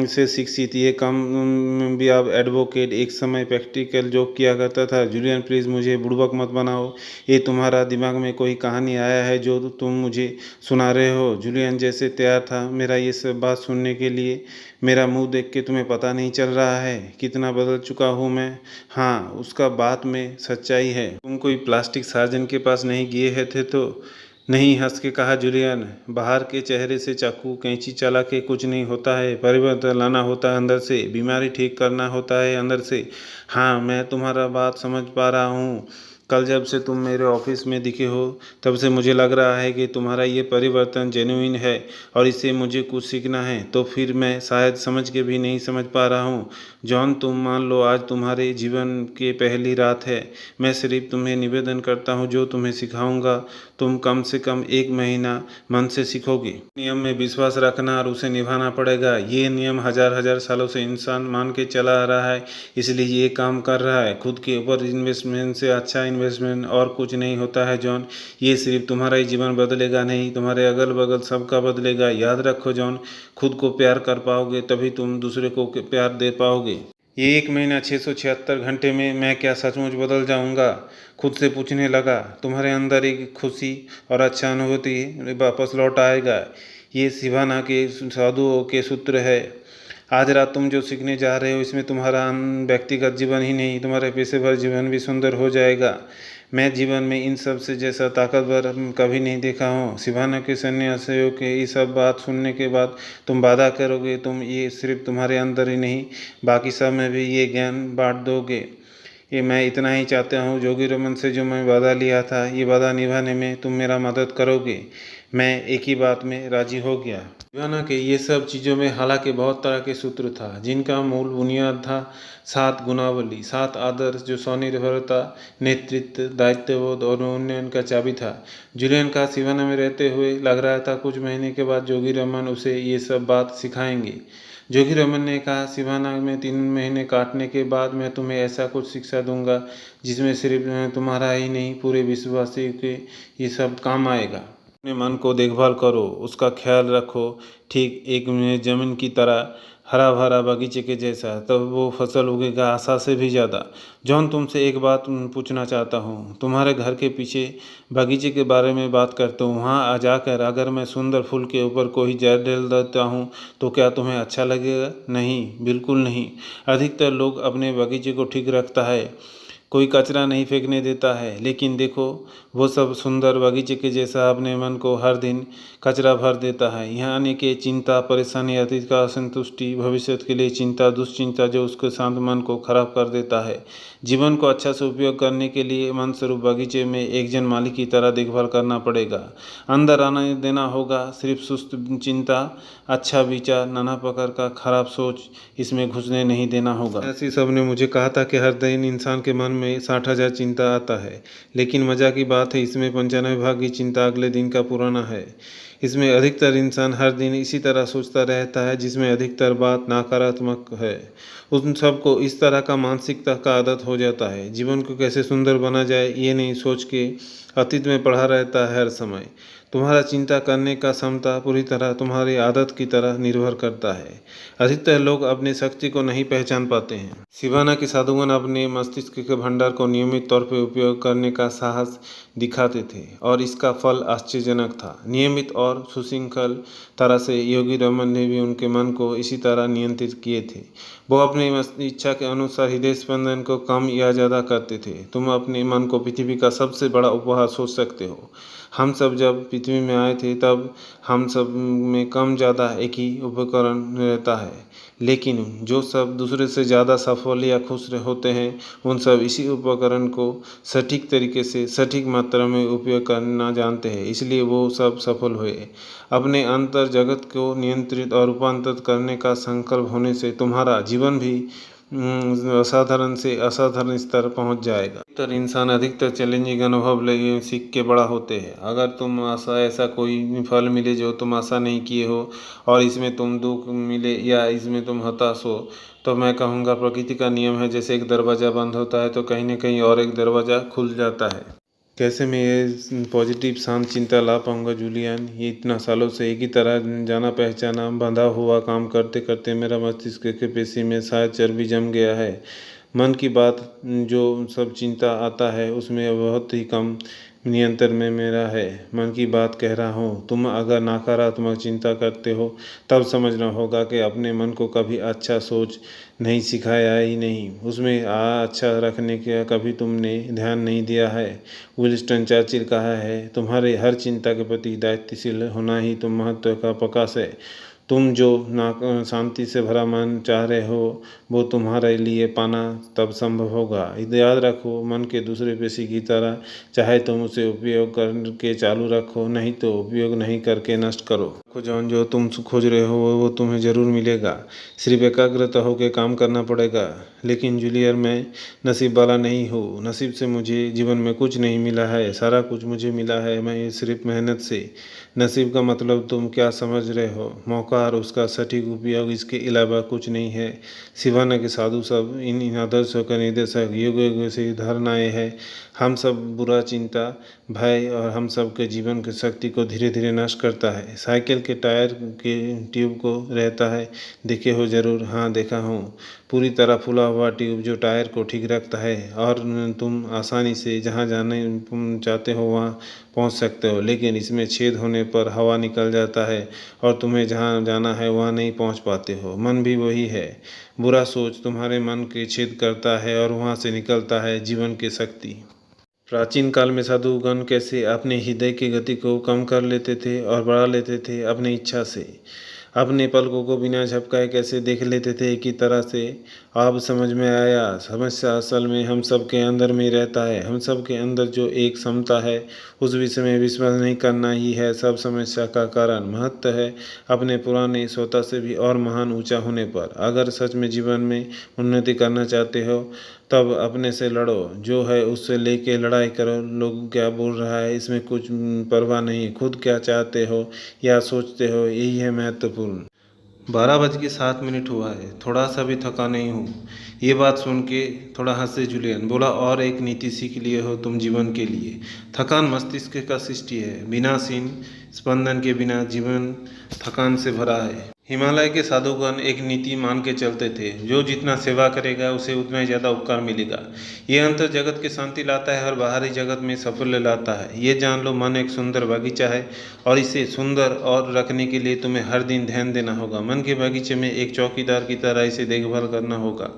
से शिक्षित ये कम भी अब एडवोकेट एक समय प्रैक्टिकल जोक किया करता था। जूलियन प्लीज़ मुझे बुड़बक मत बनाओ। ये तुम्हारा दिमाग में कोई कहानी आया है जो तुम मुझे सुना रहे हो? जूलियन जैसे तैयार था मेरा ये सब बात सुनने के लिए। मेरा मुंह देख के तुम्हें पता नहीं चल रहा है कितना बदल चुका हूँ मैं? हाँ, उसका बात में सच्चाई है। तुम कोई प्लास्टिक सर्जन के पास नहीं गए थे तो? नहीं, हंस के कहा जूलियन। बाहर के चेहरे से चाकू कैंची चला के कुछ नहीं होता है। परिवर्तन लाना होता है अंदर से। बीमारी ठीक करना होता है अंदर से। हाँ, मैं तुम्हारा बात समझ पा रहा हूँ। कल जब से तुम मेरे ऑफिस में दिखे हो तब से मुझे लग रहा है कि तुम्हारा ये परिवर्तन जेन्युइन है और इससे मुझे कुछ सीखना है। तो फिर मैं शायद समझ के भी नहीं समझ पा रहा हूँ। जॉन, तुम मान लो आज तुम्हारे जीवन की पहली रात है। मैं सिर्फ तुम्हें निवेदन करता हूँ जो तुम्हें सिखाऊंगा तुम कम से कम 1 महीना मन से सीखोगे। नियम में विश्वास रखना और उसे निभाना पड़ेगा। ये नियम हजार हजार सालों से इंसान मान के चला आ रहा है, इसलिए ये काम कर रहा है। खुद के ऊपर इन्वेस्टमेंट से अच्छा इन्वेस्टमेंट और कुछ नहीं होता है जॉन। ये सिर्फ तुम्हारा ही जीवन बदलेगा नहीं, तुम्हारे अगल बगल सबका बदलेगा। याद रखो जॉन, खुद को प्यार कर पाओगे तभी तुम दूसरे को प्यार दे पाओगे। ये 1 महीना 676 घंटे में मैं क्या सचमुच बदल जाऊंगा? खुद से पूछने लगा। तुम्हारे अंदर एक खुशी और अच्छा अनुभूति वापस लौट आएगा। ये सिवाना के साधुओं के सूत्र है। आज रात तुम जो सीखने जा रहे हो इसमें तुम्हारा व्यक्तिगत जीवन ही नहीं तुम्हारे पेशेवर जीवन भी सुंदर हो जाएगा। मैं जीवन में इन सब से जैसा ताकतवर कभी नहीं देखा हूँ। सिवाना के सन्यासियों के ये सब बात सुनने के बाद तुम वादा करोगे तुम ये सिर्फ तुम्हारे अंदर ही नहीं बाकी सब में भी ये ज्ञान बांट दोगे। कि मैं इतना ही चाहता हूँ, जोगी रमन से जो मैं वादा लिया था, ये वादा निभाने में तुम मेरा मदद करोगे। मैं एक ही बात में राजी हो गया। शिवाना के ये सब चीज़ों में हालांकि बहुत तरह के सूत्र था, जिनका मूल बुनियाद था 7 गुणावली, 7 आदर्श जो स्वनिर्भरता, नेतृत्व, दायित्वबोध और उन्नयन का चाबी था। जूलियन का शिवाना में रहते हुए लग रहा था कुछ महीने के बाद जोगी रमन उसे ये सब बात सिखाएंगे। जोगी रमन ने कहा, शिवाना में 3 महीने काटने के बाद मैं तुम्हें ऐसा कुछ शिक्षा दूंगा जिसमें सिर्फ तुम्हारा ही नहीं पूरे विश्ववासी के ये सब काम आएगा। अपने मन को देखभाल करो, उसका ख्याल रखो, ठीक एक जमीन की तरह, हरा भरा बगीचे के जैसा, तब वो फसल उगेगा आशा से भी ज़्यादा। जॉन, तुमसे एक बात पूछना चाहता हूँ। तुम्हारे घर के पीछे बगीचे के बारे में बात करते हूँ, वहाँ आ जाकर अगर मैं सुंदर फूल के ऊपर कोई जहर डाल देता हूँ तो क्या तुम्हें अच्छा लगेगा? नहीं, बिल्कुल नहीं। अधिकतर लोग अपने बगीचे को ठीक रखता है, कोई कचरा नहीं फेंकने देता है, लेकिन देखो वो सब सुंदर बगीचे के जैसा अपने मन को हर दिन कचरा भर देता है। यहाँ आने के चिंता, परेशानी, अतीत का असंतुष्टि, भविष्य के लिए चिंता, दुश्चिंता जो उसके शांत मन को खराब कर देता है। जीवन को अच्छा से उपयोग करने के लिए मन स्वरूप बगीचे में एक जन मालिक की तरह देखभाल करना पड़ेगा। अंदर आने देना होगा, सिर्फ सुस्त चिंता, अच्छा विचार, नाना प्रकार का खराब सोच इसमें घुसने नहीं देना होगा। ऐसी सब ने मुझे कहा था कि हर दिन इंसान के मन में 60,000 चिंता आता है, लेकिन मज़ा की बात है इसमें 95 भाग की चिंता अगले दिन का पुराना है। इसमें अधिकतर इंसान हर दिन इसी तरह सोचता रहता है, जिसमें अधिकतर बात नकारात्मक है। उन सबको इस तरह का मानसिकता का आदत हो जाता है। जीवन को कैसे सुंदर बना जाए ये नहीं सोच के अतीत में पड़ा रहता है हर समय। तुम्हारा चिंता करने का क्षमता पूरी तरह तुम्हारी आदत की तरह निर्भर करता है। अधिकतर लोग अपनी शक्ति को नहीं पहचान पाते हैं। शिवाना के साधुगण अपने मस्तिष्क के भंडार को नियमित तौर पर उपयोग करने का साहस दिखाते थे और इसका फल आश्चर्यजनक था। नियमित और सुशृंखल तरह से योगी रमन ने भी उनके मन को इसी तरह नियंत्रित किए थे। वो अपनी इच्छा के अनुसार हृदय स्पंदन को कम या ज़्यादा करते थे। तुम अपने मन को पृथ्वी का सबसे बड़ा उपहार सोच सकते हो। हम सब जब पृथ्वी में आए थे तब हम सब में कम ज़्यादा एक ही उपकरण रहता है, लेकिन जो सब दूसरे से ज़्यादा सफल या खुश होते हैं उन सब इसी उपकरण को सटीक तरीके से सटीक मात्रा में उपयोग करना जानते हैं, इसलिए वो सब सफल हुए। अपने अंतर जगत को नियंत्रित और रूपांतरित करने का संकल्प होने से तुम्हारा जीवन भी असाधारण से असाधारण स्तर पहुंच जाएगा। अधिकतर इंसान अधिकतर चैलेंजिंग अनुभव ले सीख के बड़ा होते हैं। अगर तुम ऐसा कोई फल मिले जो तुम आशा नहीं किए हो और इसमें तुम दुख मिले या इसमें तुम हताश हो, तो मैं कहूँगा प्रकृति का नियम है, जैसे एक दरवाज़ा बंद होता है तो कहीं ना कहीं और एक दरवाज़ा खुल जाता है। कैसे मैं ये पॉजिटिव शांत चिंता ला पाऊँगा जूलियन? ये इतना सालों से एक ही तरह जाना पहचाना बंधा हुआ काम करते करते मेरा मस्तिष्क के पेशी में शायद चर्बी जम गया है। मन की बात जो सब चिंता आता है उसमें बहुत ही कम नियंत्रण में मेरा है। मन की बात कह रहा हूँ, तुम अगर नकारात्मक चिंता करते हो तब समझना होगा कि अपने मन को कभी अच्छा सोच नहीं सिखाया ही नहीं, उसमें अच्छा रखने का कभी तुमने ध्यान नहीं दिया है। विंस्टन चर्चिल कहा है, तुम्हारे हर चिंता के प्रति दायित्वशील होना ही तुम महत्व का प्रकाश है। तुम जो ना शांति से भरा मन चाह रहे हो वो तुम्हारे लिए पाना तब संभव होगा। याद रखो, मन के दूसरे पेशी की तरह, चाहे तुम उसे उपयोग करके चालू रखो, नहीं तो उपयोग नहीं करके नष्ट करो। जॉन, जो तुम खोज रहे हो वो तुम्हें ज़रूर मिलेगा, सिर्फ एकाग्रता होकर काम करना पड़ेगा। लेकिन जूलियर, मैं नसीब वाला नहीं हूँ। नसीब से मुझे जीवन में कुछ नहीं मिला है, सारा कुछ मुझे मिला है मैं सिर्फ मेहनत से। नसीब का मतलब तुम क्या समझ रहे हो? मौका और उसका सटीक उपयोग, इसके अलावा कुछ नहीं है। शिवाना के साधु सब इन आदर्शों का निर्देशक युग युग से धारणाएँ हैं। हम सब बुरा चिंता, भय और हम सब के जीवन की शक्ति को धीरे धीरे नष्ट करता है। साइकिल के टायर के ट्यूब को रहता है, देखे हो ज़रूर? हाँ, देखा हूँ। पूरी तरह फूला हुआ ट्यूब जो टायर को ठीक रखता है और तुम आसानी से जहाँ जाने चाहते हो वहाँ पहुँच सकते हो, लेकिन इसमें छेद होने पर हवा निकल जाता है और तुम्हें जहाँ जाना है वहाँ नहीं पहुँच पाते हो। मन भी वही है, बुरा सोच तुम्हारे मन के छेद करता है और वहाँ से निकलता है जीवन की शक्ति। प्राचीन काल में साधुगण कैसे अपने हृदय की गति को कम कर लेते थे और बढ़ा लेते थे अपनी इच्छा से। अपने पलकों को बिना झपकाए कैसे देख लेते थे एक ही तरह से। अब समझ में आया, समस्या असल में हम सब के अंदर में रहता है। हम सब के अंदर जो एक क्षमता है उस विषय में विश्वास नहीं करना ही है सब समस्या का कारण। महत्व है अपने पुराने स्वतः से भी और महान ऊंचा होने पर। अगर सच में जीवन में उन्नति करना चाहते हो तब अपने से लड़ो, जो है उससे लेके लड़ाई करो। लोग क्या बोल रहा है इसमें कुछ परवाह नहीं, खुद क्या चाहते हो या सोचते हो यही है महत्वपूर्ण। 12:07 हुआ है, थोड़ा सा भी थका नहीं हूँ। ये बात सुन के थोड़ा हंसे जूलियन। बोला, और एक नीति सीख लिए हो तुम जीवन के लिए। थकान मस्तिष्क का सृष्टि है, बिना सीन स्पंदन के बिना जीवन थकान से भरा है। हिमालय के साधुगण एक नीति मान के चलते थे, जो जितना सेवा करेगा उसे उतना ही ज़्यादा उपकार मिलेगा। ये अंतर जगत की शांति लाता है और बाहरी जगत में साफल्य लाता है। ये जान लो, मन एक सुंदर बगीचा है और इसे सुंदर और रखने के लिए तुम्हें हर दिन ध्यान देना होगा। मन के बगीचे में एक चौकीदार की तरह इसे देखभाल करना होगा।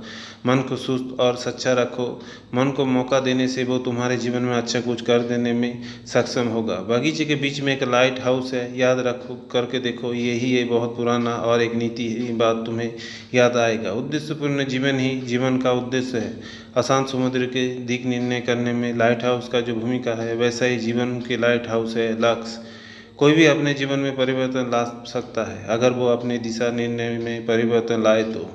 मन को सुस्त और सच्चा रखो। मन को मौका देने से वो तुम्हारे जीवन में अच्छा कुछ कर देने में सक्षम होगा। बगीचे के बीच में एक लाइट हाउस है, याद रखो, करके देखो। यही है बहुत पुराना और एक नीति बात तुम्हें याद आएगा। उद्देश्यपूर्ण जीवन ही जीवन का उद्देश्य है। अशांत समुद्र के दिक निर्णय करने में लाइट हाउस का जो भूमिका है, वैसा ही जीवन के लाइट हाउस है लक्ष्य। कोई भी अपने जीवन में परिवर्तन ला सकता है अगर वो अपने दिशा निर्णय में परिवर्तन लाए तो।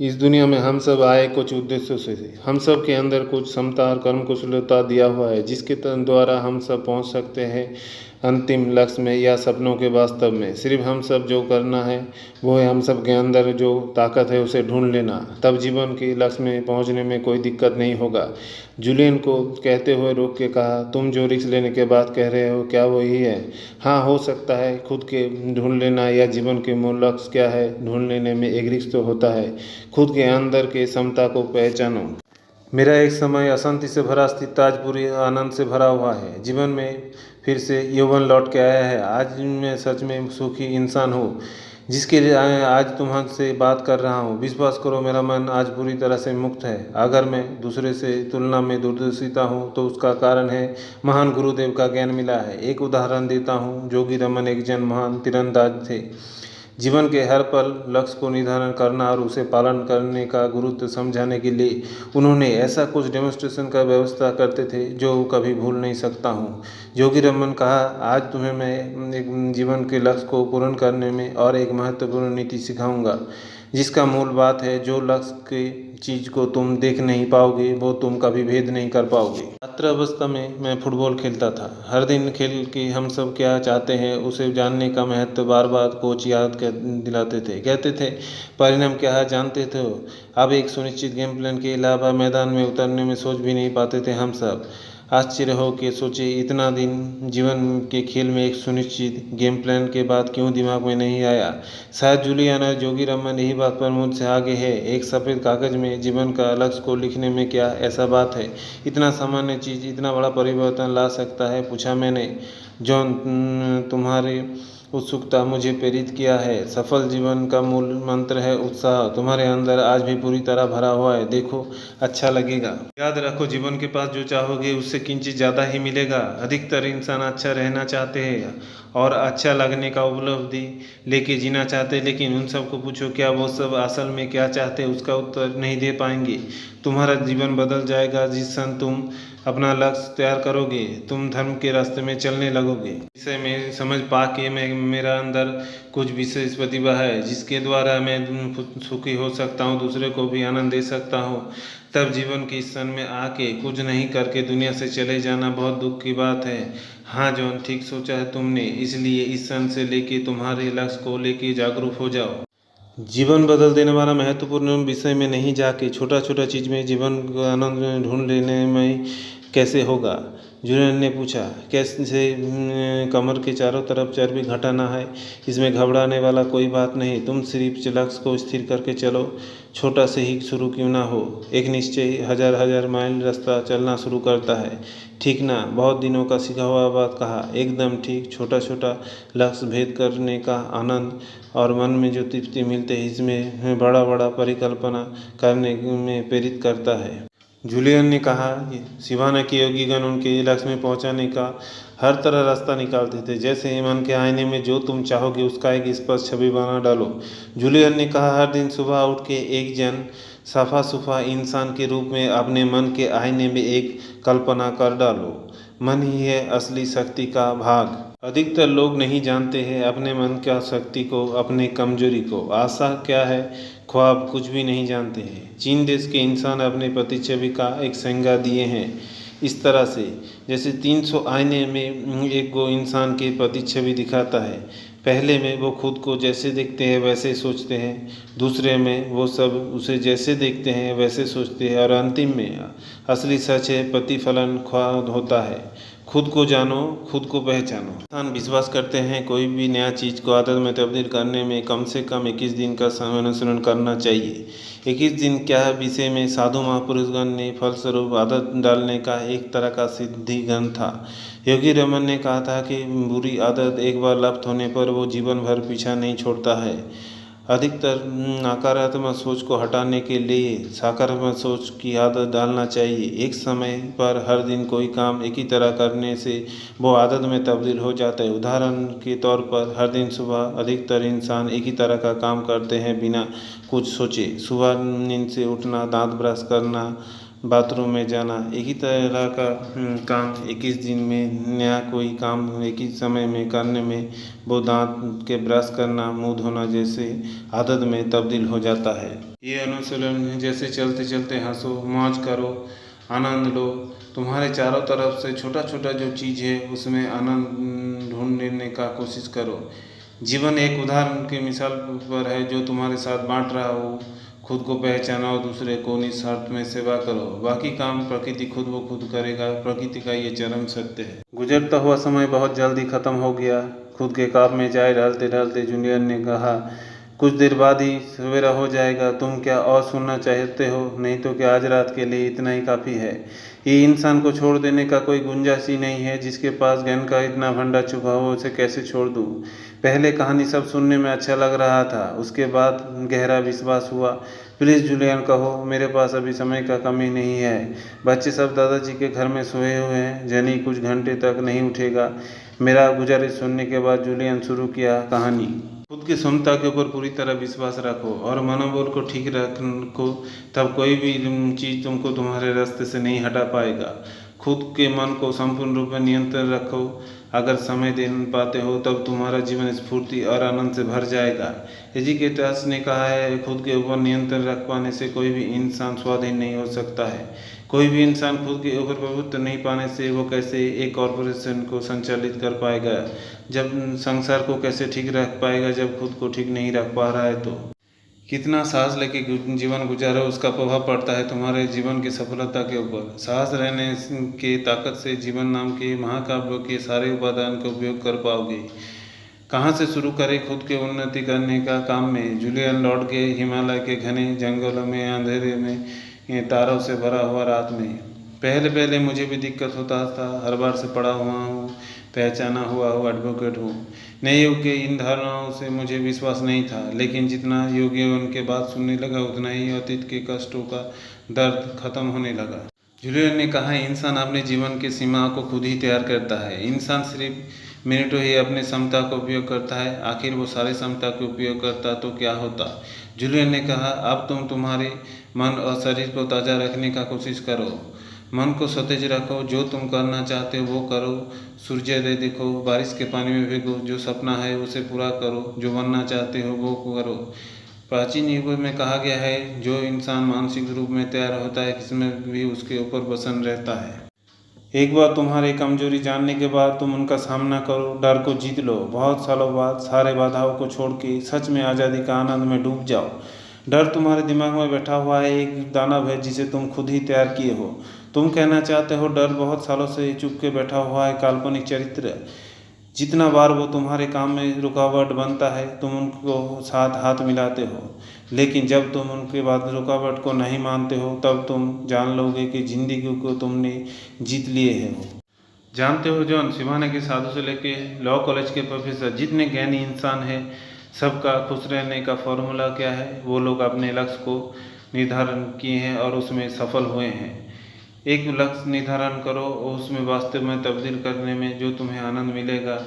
इस दुनिया में हम सब आए कुछ उद्देश्यों से। हम सब के अंदर कुछ क्षमता और कर्म कुशलता दिया हुआ है जिसके द्वारा हम सब पहुंच सकते हैं अंतिम लक्ष्य में या सपनों के वास्तव में। सिर्फ हम सब जो करना है वो है हम सब के अंदर जो ताकत है उसे ढूंढ लेना, तब जीवन के लक्ष्य में पहुंचने में कोई दिक्कत नहीं होगा। जूलियन को कहते हुए रोक के कहा, तुम जो रिस्क लेने के बात कह रहे हो क्या वो ही है? हाँ, हो सकता है। खुद के ढूंढ लेना या जीवन के मूल लक्ष्य क्या है ढूंढ लेने में एक रिस्क तो होता है। खुद के अंदर के क्षमता को पहचानो। मेरा एक समय अशांति से भरा स्थिति आज पूरी आनंद से भरा हुआ है। जीवन में फिर से यौवन लौट के आया है। आज मैं सच में सुखी इंसान हूँ जिसके लिए आज तुमसे बात कर रहा हूँ। विश्वास करो, मेरा मन आज पूरी तरह से मुक्त है। अगर मैं दूसरे से तुलना में दूरदर्शिता हूँ तो उसका कारण है महान गुरुदेव का ज्ञान मिला है। एक उदाहरण देता हूँ। जोगी रमन एक जन महान तीरंदाज थे। जीवन के हर पल लक्ष्य को निर्धारण करना और उसे पालन करने का गुरुत्व समझाने के लिए उन्होंने ऐसा कुछ डेमोन्स्ट्रेशन का व्यवस्था करते थे जो कभी भूल नहीं सकता हूँ। जोगी रमन कहा, आज तुम्हें मैं एक जीवन के लक्ष्य को पूर्ण करने में और एक महत्वपूर्ण नीति सिखाऊंगा जिसका मूल बात है, जो लक्ष्य की चीज़ को तुम देख नहीं पाओगे वो तुम कभी भेद नहीं कर पाओगे। छात्र अवस्था में मैं फुटबॉल खेलता था। हर दिन खेल के हम सब क्या चाहते हैं उसे जानने का महत्व बार बार कोच याद कर दिलाते थे। कहते थे, परिणाम क्या है जानते थे हो? अब एक सुनिश्चित गेम प्लान के अलावा मैदान में उतरने में सोच भी नहीं पाते थे हम सब। आश्चर्य हो के सोचे, इतना दिन जीवन के खेल में एक सुनिश्चित गेम प्लान के बाद क्यों दिमाग में नहीं आया? शायद जूलियन और जोगी रमन यही बात पर मुझसे आगे है। एक सफ़ेद कागज़ में जीवन का लक्ष्य को लिखने में क्या ऐसा बात है? इतना सामान्य चीज़ इतना बड़ा परिवर्तन ला सकता है, पूछा मैंने। जॉन, तुम्हारी उत्सुकता मुझे प्रेरित किया है। सफल जीवन का मूल मंत्र है उत्साह। तुम्हारे अंदर आज भी पूरी तरह भरा हुआ है, देखो अच्छा लगेगा। याद रखो, जीवन के पास जो चाहोगे उससे किंचित ज़्यादा ही मिलेगा। अधिकतर इंसान अच्छा रहना चाहते हैं और अच्छा लगने का उपलब्धि लेके जीना चाहते हैं, लेकिन उन सबको पूछो क्या वो सब असल में क्या चाहते हैं उसका उत्तर नहीं दे पाएंगे। तुम्हारा जीवन बदल जाएगा जिस क्षण तुम अपना लक्ष्य तैयार करोगे। तुम धर्म के रास्ते में चलने लगोगे। इसे मैं समझ पा के मेरा अंदर कुछ विशेष प्रतिभा है जिसके द्वारा मैं सुखी हो सकता हूँ, दूसरे को भी आनंद दे सकता हूँ। तब जीवन के इस क्षण में आके कुछ नहीं करके दुनिया से चले जाना बहुत दुख की बात है। हाँ जॉन, ठीक सोचा है तुमने। इसलिए इस क्षण से लेके तुम्हारे लक्ष्य को लेके जागरूक हो जाओ। जीवन बदल देने वाला महत्वपूर्ण विषय में नहीं जाके छोटा छोटा चीज़ में जीवन का आनंद ढूंढ लेने में कैसे होगा? जूलियन ने पूछा। कैसे? कमर के चारों तरफ चर्बी घटाना है, इसमें घबराने वाला कोई बात नहीं। तुम सिर्फ लक्ष्य को स्थिर करके चलो, छोटा से ही शुरू क्यों ना हो। एक निश्चय हजार हजार माइल रास्ता चलना शुरू करता है, ठीक ना? बहुत दिनों का सीखा हुआ बात कहा, एकदम ठीक। छोटा छोटा लक्ष्य भेद करने का आनंद और मन में जो तृप्ति मिलते है इसमें बड़ा बड़ा परिकल्पना करने में प्रेरित करता है। जूलियन ने कहा, शिवाना के योगीगण उनके लक्ष्य में पहुंचाने का हर तरह रास्ता निकालते थे। जैसे ही मन के आईने में जो तुम चाहोगे उसका एक स्पष्ट छवि बना डालो। जूलियन ने कहा, हर दिन सुबह उठ के एक जन साफा सुफा इंसान के रूप में अपने मन के आईने में एक कल्पना कर डालो। मन ही है असली शक्ति का भाग। अधिकतर लोग नहीं जानते हैं अपने मन का शक्ति को, अपने कमजोरी को। आशा क्या है, ख्वाब कुछ भी नहीं जानते हैं। चीन देश के इंसान अपने प्रतिच्छवि का एक संज्ञा दिए हैं इस तरह से, जैसे 300 आईने में एक गो इंसान की प्रतिच्छवि दिखाता है। पहले में वो खुद को जैसे देखते हैं वैसे सोचते हैं, दूसरे में वो सब उसे जैसे देखते हैं वैसे सोचते हैं, और अंतिम में असली सच है प्रतिफलन ख्वाब होता है। खुद को जानो, खुद को पहचानो। इंसान विश्वास करते हैं कोई भी नया चीज़ को आदत में तब्दील करने में कम से कम 21 दिन का अनुसरण करना चाहिए। 21 दिन क्या विषय में साधु महापुरुषगण ने फलस्वरूप आदत डालने का एक तरह का सिद्धिगण था। योगी रमन ने कहा था कि बुरी आदत एक बार लप्त होने पर वो जीवन भर पीछा नहीं छोड़ता है। अधिकतर नकारात्मक सोच को हटाने के लिए सकारात्मक सोच की आदत डालना चाहिए। एक समय पर हर दिन कोई काम एक ही तरह करने से वो आदत में तब्दील हो जाता है। उदाहरण के तौर पर हर दिन सुबह अधिकतर इंसान एक ही तरह का काम करते हैं बिना कुछ सोचे। सुबह नींद से उठना, दांत ब्रश करना, बाथरूम में जाना, एक ही तरह का काम 21 दिन में नया कोई काम एक ही समय में करने में वो दांत के ब्रश करना, मुंह धोना जैसे आदत में तब्दील हो जाता है। ये अनुशीलन है, जैसे चलते चलते हंसो, मौज करो, आनंद लो। तुम्हारे चारों तरफ से छोटा छोटा जो चीज़ है उसमें आनंद ढूंढने का कोशिश करो। जीवन एक उदाहरण की मिसाल पर है जो तुम्हारे साथ बांट रहा हो। खुद को पहचानो, दूसरे को निस्वार्थ में सेवा करो। बाकी काम प्रकृति खुद ब खुद करेगा। प्रकृति का ये चरम सत्य है। गुजरता हुआ समय बहुत जल्दी खत्म हो गया। खुद के काम में जाए ढलते ढलते जूलियन ने कहा, कुछ देर बाद ही सवेरा हो जाएगा। तुम क्या और सुनना चाहते हो? नहीं तो क्या आज रात के लिए इतना ही काफ़ी है। ये इंसान को छोड़ देने का कोई गुंजाइश ही नहीं है। जिसके पास ज्ञान का इतना भंडार छुपा हो उसे कैसे छोड़ दूँ। पहले कहानी सब सुनने में अच्छा लग रहा था, उसके बाद गहरा विश्वास हुआ। प्लीज़ जूलियन कहो, मेरे पास अभी समय का कमी नहीं है। बच्चे सब दादाजी के घर में सोए हुए हैं। जनी कुछ घंटे तक नहीं उठेगा। मेरा गुजारिश सुनने के बाद जूलियन शुरू किया कहानी। खुद की क्षमता के ऊपर पूरी तरह विश्वास रखो और मनोबल को ठीक रखो, तब कोई भी चीज़ तुमको तुम्हारे रास्ते से नहीं हटा पाएगा। खुद के मन को संपूर्ण रूप में नियंत्रण रखो। अगर समय दे पाते हो तब तुम्हारा जीवन स्फूर्ति और आनंद से भर जाएगा। एजिकेटर्स ने कहा है, खुद के ऊपर नियंत्रण रख पाने से कोई भी इंसान स्वाधीन नहीं हो सकता है। कोई भी इंसान खुद के ऊपर प्रभुत्व नहीं पाने से वो कैसे एक कॉरपोरेशन को संचालित कर पाएगा, जब संसार को कैसे ठीक रख पाएगा जब खुद को ठीक नहीं रख पा रहा है। तो कितना साहस लेके जीवन गुजारो उसका प्रभाव पड़ता है तुम्हारे जीवन की सफलता के ऊपर। साहस रहने के ताकत से जीवन नाम के महाकाव्य के सारे उपादान का उपयोग कर पाओगे। कहाँ से शुरू करें खुद के उन्नति करने का काम में? जूलियन लौट गए हिमालय के घने जंगलों में, अंधेरे में, तारों से भरा हुआ रात में। पहले मुझे भी दिक्कत होता था। हर बार से पढ़ा हुआ हूँ, पहचाना हुआ हूँ, एडवोकेट हूँ। नए युग के इन धारणाओं से मुझे विश्वास नहीं था, लेकिन जितना योगी उनके बात सुनने लगा उतना ही अतीत के कष्टों का दर्द खत्म होने लगा। जूलियन ने कहा, इंसान अपने जीवन की सीमा को खुद ही तैयार करता है। इंसान सिर्फ मिनटों ही अपने क्षमता का उपयोग करता है। आखिर वो सारे क्षमता का उपयोग करता तो क्या होता? जूलियन ने कहा, अब तुम तुम्हारे मन और शरीर को ताज़ा रखने का कोशिश करो। मन को सतेज रखो। जो तुम करना चाहते हो वो करो। सूर्योदय देखो, बारिश के पानी में भीगो। जो सपना है उसे पूरा करो। जो बनना चाहते हो वो करो। प्राचीन युगों में कहा गया है, जो इंसान मानसिक रूप में तैयार होता है किस्मत भी उसके ऊपर प्रसन्न रहता है। एक बार तुम्हारी कमजोरी जानने के बाद तुम उनका सामना करो, डर को जीत लो। बहुत सालों बाद सारे बाधाओं को छोड़ के सच में आज़ादी का आनंद में डूब जाओ। डर तुम्हारे दिमाग में बैठा हुआ है, एक दानव है जिसे तुम खुद ही तैयार किए हो। तुम कहना चाहते हो डर बहुत सालों से चुप के बैठा हुआ है काल्पनिक चरित्र। जितना बार वो तुम्हारे काम में रुकावट बनता है तुम उनको साथ हाथ मिलाते हो, लेकिन जब तुम उनके बाद रुकावट को नहीं मानते हो तब तुम जान लोगे कि जिंदगी को तुमने जीत लिए है। जानते हो जॉन, शिवाना के साधु से लेके लॉ कॉलेज के प्रोफेसर, जितने ज्ञानी इंसान है सबका खुश रहने का फॉर्मूला क्या है? वो लोग अपने लक्ष्य को निर्धारण किए हैं और उसमें सफल हुए हैं। एक लक्ष्य निर्धारण करो और उसमें वास्तव में तब्दील करने में जो तुम्हें आनंद मिलेगा,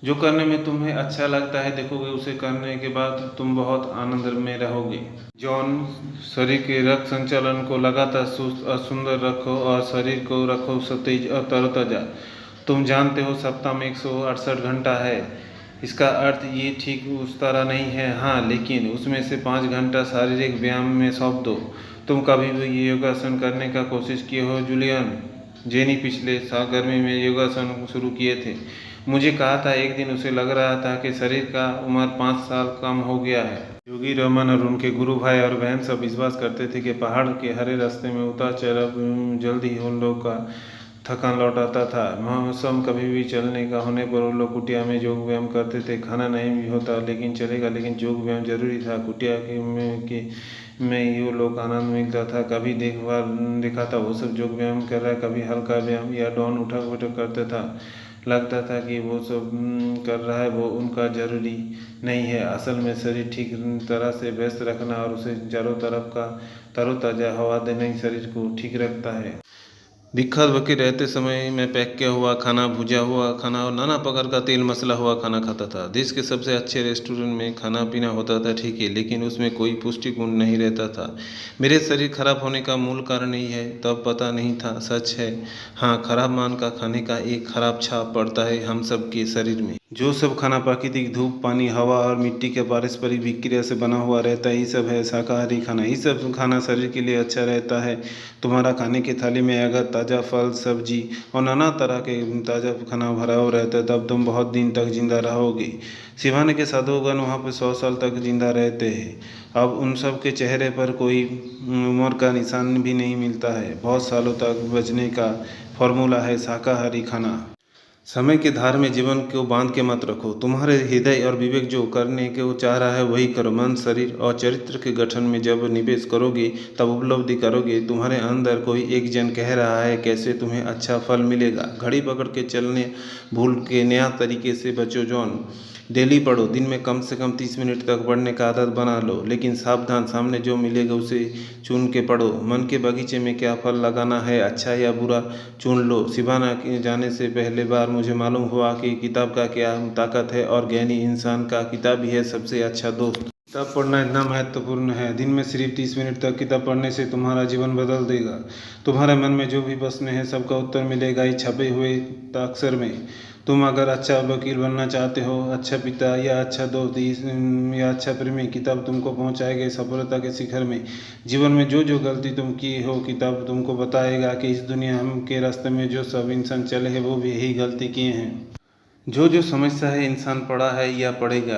जो करने में तुम्हें अच्छा लगता है, देखोगे उसे करने के बाद तुम बहुत आनंद में रहोगे। जॉन, शरीर के रक्त संचालन को लगातार सुस्त और सुंदर रखो और शरीर को रखो सतेज और तरोताजा। तुम जानते हो सप्ताह में 168 घंटा है। इसका अर्थ ये ठीक उस तरह नहीं है, हाँ, लेकिन उसमें से 5 घंटा शारीरिक व्यायाम में सौंप दो। तुम कभी भी ये योगासन करने का कोशिश किए हो जूलियन? जेनी पिछले साल गर्मी में योगासन शुरू किए थे। मुझे कहा था एक दिन उसे लग रहा था कि शरीर का उम्र 5 साल कम हो गया है। योगी रमन और उनके गुरु भाई और बहन सब विश्वास करते थे कि पहाड़ के हरे रास्ते में उतार चढ़ाव जल्द ही उन लोग का थकान लौट आता था। मौसम कभी भी चलने का होने पर वो लोग कुटिया में योग व्यायाम करते थे। खाना नहीं भी होता लेकिन चलेगा, लेकिन योग व्यायाम जरूरी था। कुटिया में ये लोग आनंद मिलता था। कभी देखा था वो सब योग व्यायाम कर रहा है, कभी हल्का व्यायाम या डॉन उठक बैठक करता था। लगता था कि वो सब कर रहा है वो उनका जरूरी नहीं है। असल में शरीर ठीक तरह से व्यस्त रखना और उसे चारों तरफ का तरोताजा हवा देना ही शरीर को ठीक रखता है। विख्यात वकील रहते समय मैं पैक किया हुआ खाना, भुजा हुआ खाना और नाना प्रकार का तेल मसला हुआ खाना खाता था। देश के सबसे अच्छे रेस्टोरेंट में खाना पीना होता था, ठीक है, लेकिन उसमें कोई पुष्टि गुण नहीं रहता था। मेरे शरीर खराब होने का मूल कारण यही है, तब पता नहीं था। सच है, हाँ, खराब मान का खाने का एक खराब छाप पड़ता है हम सब के शरीर में। जो सब खाना प्राकृतिक धूप, पानी, हवा और मिट्टी के पारस्परिक विक्रिया से बना हुआ रहता है, ये सब है शाकाहारी खाना। ये सब खाना शरीर के लिए अच्छा रहता है। तुम्हारा खाने की थाली में अगर ताज़ा फल, सब्जी और नाना तरह के ताज़ा खाना भरा हुआ रहता है तब तुम बहुत दिन तक जिंदा रहोगे। सिवाने के साधुगण वहाँ पर 100 साल तक जिंदा रहते हैं। अब उन सब के चेहरे पर कोई उम्र का निशान भी नहीं मिलता है। बहुत सालों तक बचने का फॉर्मूला है शाकाहारी खाना। समय के धार में जीवन को बांध के मत रखो। तुम्हारे हृदय और विवेक जो करने को चाह रहा है वही करो। मन, शरीर और चरित्र के गठन में जब निवेश करोगे तब उपलब्धि करोगे। तुम्हारे अंदर कोई एक जन कह रहा है कैसे तुम्हें अच्छा फल मिलेगा। घड़ी पकड़ के चलने भूल के नया तरीके से बचो। जॉन, डेली पढ़ो। दिन में कम से कम 30 मिनट तक पढ़ने का आदत बना लो, लेकिन सावधान, सामने जो मिलेगा उसे चुन के पढ़ो। मन के बगीचे में क्या फल लगाना है, अच्छा या बुरा, चुन लो। सिवाना जाने से पहले बार मुझे मालूम हुआ कि किताब का क्या ताकत है और ज्ञानी इंसान का किताब ही है सबसे अच्छा दोस्त। किताब पढ़ना इतना महत्वपूर्ण है। दिन में सिर्फ 30 मिनट तक किताब पढ़ने से तुम्हारा जीवन बदल देगा। तुम्हारे मन में जो भी प्रश्न है सबका उत्तर मिलेगा ही छपे हुए अक्षर में। तुम अगर अच्छा वकील बनना चाहते हो, अच्छा पिता या अच्छा दोस्त या अच्छा प्रेमी, किताब तुमको पहुंचाएगी सफलता के शिखर में। जीवन में जो जो गलती तुम किए हो किताब तुमको बताएगा कि इस दुनिया के रास्ते में जो सब इंसान चले हैं वो भी यही गलती किए हैं। जो जो समस्या है इंसान पढ़ा है या पढ़ेगा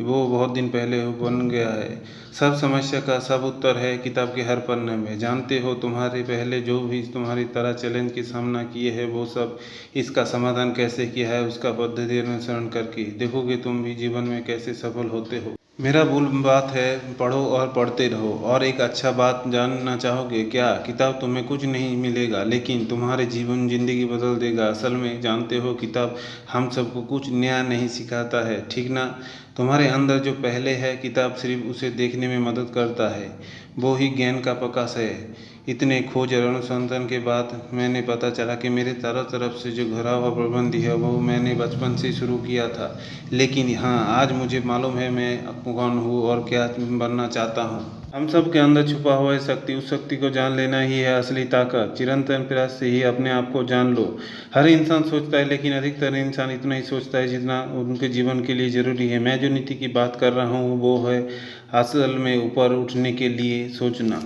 वो बहुत दिन पहले बन गया है। सब समस्या का सब उत्तर है किताब के हर पन्ने में। जानते हो तुम्हारे पहले जो भी तुम्हारी तरह चैलेंज की सामना किए हैं वो सब इसका समाधान कैसे किया है उसका पद्धति अनुसरण करके देखोगे तुम भी जीवन में कैसे सफल होते हो। मेरा मूल बात है पढ़ो और पढ़ते रहो। और एक अच्छा बात जानना चाहोगे क्या? किताब तुम्हें कुछ नहीं मिलेगा लेकिन तुम्हारे जीवन जिंदगी बदल देगा। असल में जानते हो किताब हम सबको कुछ नया नहीं सिखाता है, ठीक ना? तुम्हारे अंदर जो पहले है किताब सिर्फ उसे देखने में मदद करता है। वो ही ज्ञान का प्रकाश है। इतने खोज और अनुसंधान के बाद मैंने पता चला कि मेरे चारों तरफ से जो घिरा हुआ प्रबंध है वो मैंने बचपन से शुरू किया था। लेकिन हाँ, आज मुझे मालूम है मैं कौन हूँ और क्या बनना चाहता हूँ। हम सब के अंदर छुपा हुआ है शक्ति, उस शक्ति को जान लेना ही है असली ताकत। चिरंतन प्रयास से ही अपने आप को जान लो। हर इंसान सोचता है लेकिन अधिकतर इंसान इतना ही सोचता है जितना उनके जीवन के लिए ज़रूरी है। मैं जो नीति की बात कर रहा हूँ वो है असल में ऊपर उठने के लिए सोचना।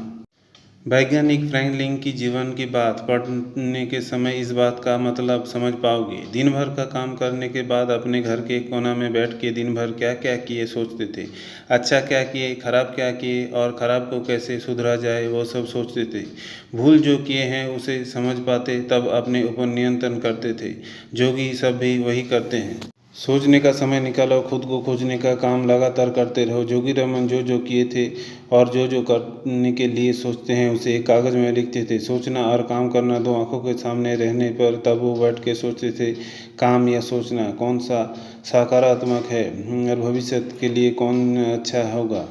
वैज्ञानिक फ्रैंकलिन की जीवन की बात पढ़ने के समय इस बात का मतलब समझ पाओगे। दिन भर का काम करने के बाद अपने घर के कोना में बैठ के दिन भर क्या क्या किए सोचते थे। अच्छा क्या किए, खराब क्या किए और खराब को कैसे सुधरा जाए वो सब सोचते थे। भूल जो किए हैं उसे समझ पाते तब अपने ऊपर नियंत्रण करते थे। जोगी सब भी वही करते हैं। सोचने का समय निकालो, खुद को खोजने का काम लगातार करते रहो। जोगी रमन जो जो किए थे और जो जो करने के लिए सोचते हैं उसे एक कागज़ में लिखते थे। सोचना और काम करना दो आंखों के सामने रहने पर तब वो बैठ के सोचते थे काम या सोचना कौन सा सकारात्मक है और भविष्य के लिए कौन अच्छा होगा।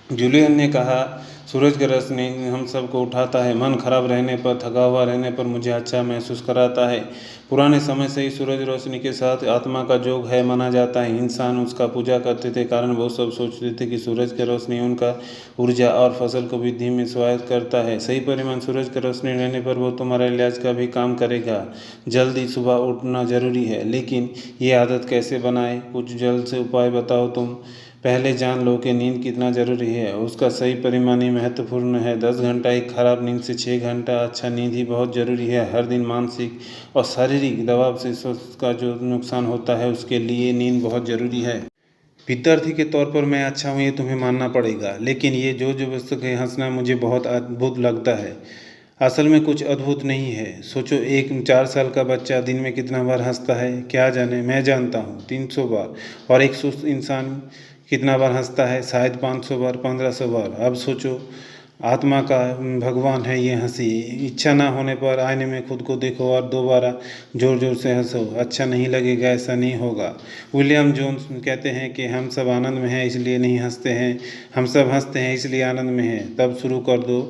जूलियन ने कहा सूरज की रोशनी हम सबको उठाता है। मन खराब रहने पर, थका हुआ रहने पर मुझे अच्छा महसूस कराता है। पुराने समय से ही सूरज रोशनी के साथ आत्मा का जोग है माना जाता है। इंसान उसका पूजा करते थे, कारण वो सब सोचते थे कि सूरज की रोशनी उनका ऊर्जा और फसल को वृद्धि में सहायता करता है। सही परिमाण सूरज की रोशनी रहने पर वो तुम्हारा इलाज का भी काम करेगा। जल्दी सुबह उठना जरूरी है, लेकिन ये आदत कैसे बनाए? कुछ जल्द से उपाय बताओ तुम। पहले जान लो कि नींद कितना ज़रूरी है। उसका सही परिमाण ही महत्वपूर्ण है। 10 घंटा एक खराब नींद से 6 घंटा अच्छा नींद ही बहुत ज़रूरी है। हर दिन मानसिक और शारीरिक दबाव से स्वास्थ्य का जो नुकसान होता है, उसके लिए नींद बहुत ज़रूरी है। विद्यार्थी के तौर पर मैं अच्छा हूँ ये तुम्हें मानना पड़ेगा, लेकिन ये जो पुस्तक है हंसना मुझे बहुत अद्भुत लगता है। असल में कुछ अद्भुत नहीं है। सोचो, एक 4 साल का बच्चा दिन में कितना बार हंसता है? क्या जाने, मैं जानता हूँ 300 बार। और एक सुस्त इंसान कितना बार हंसता है? शायद 500 बार, 1500 बार। अब सोचो, आत्मा का भगवान है ये हंसी। इच्छा ना होने पर आईने में खुद को देखो और दोबारा जोर जोर से हंसो। अच्छा नहीं लगेगा, ऐसा नहीं होगा। विलियम जोन्स कहते हैं कि हम सब आनंद में हैं इसलिए नहीं हंसते हैं, हम सब हंसते हैं इसलिए आनंद में हैं। तब शुरू कर दो,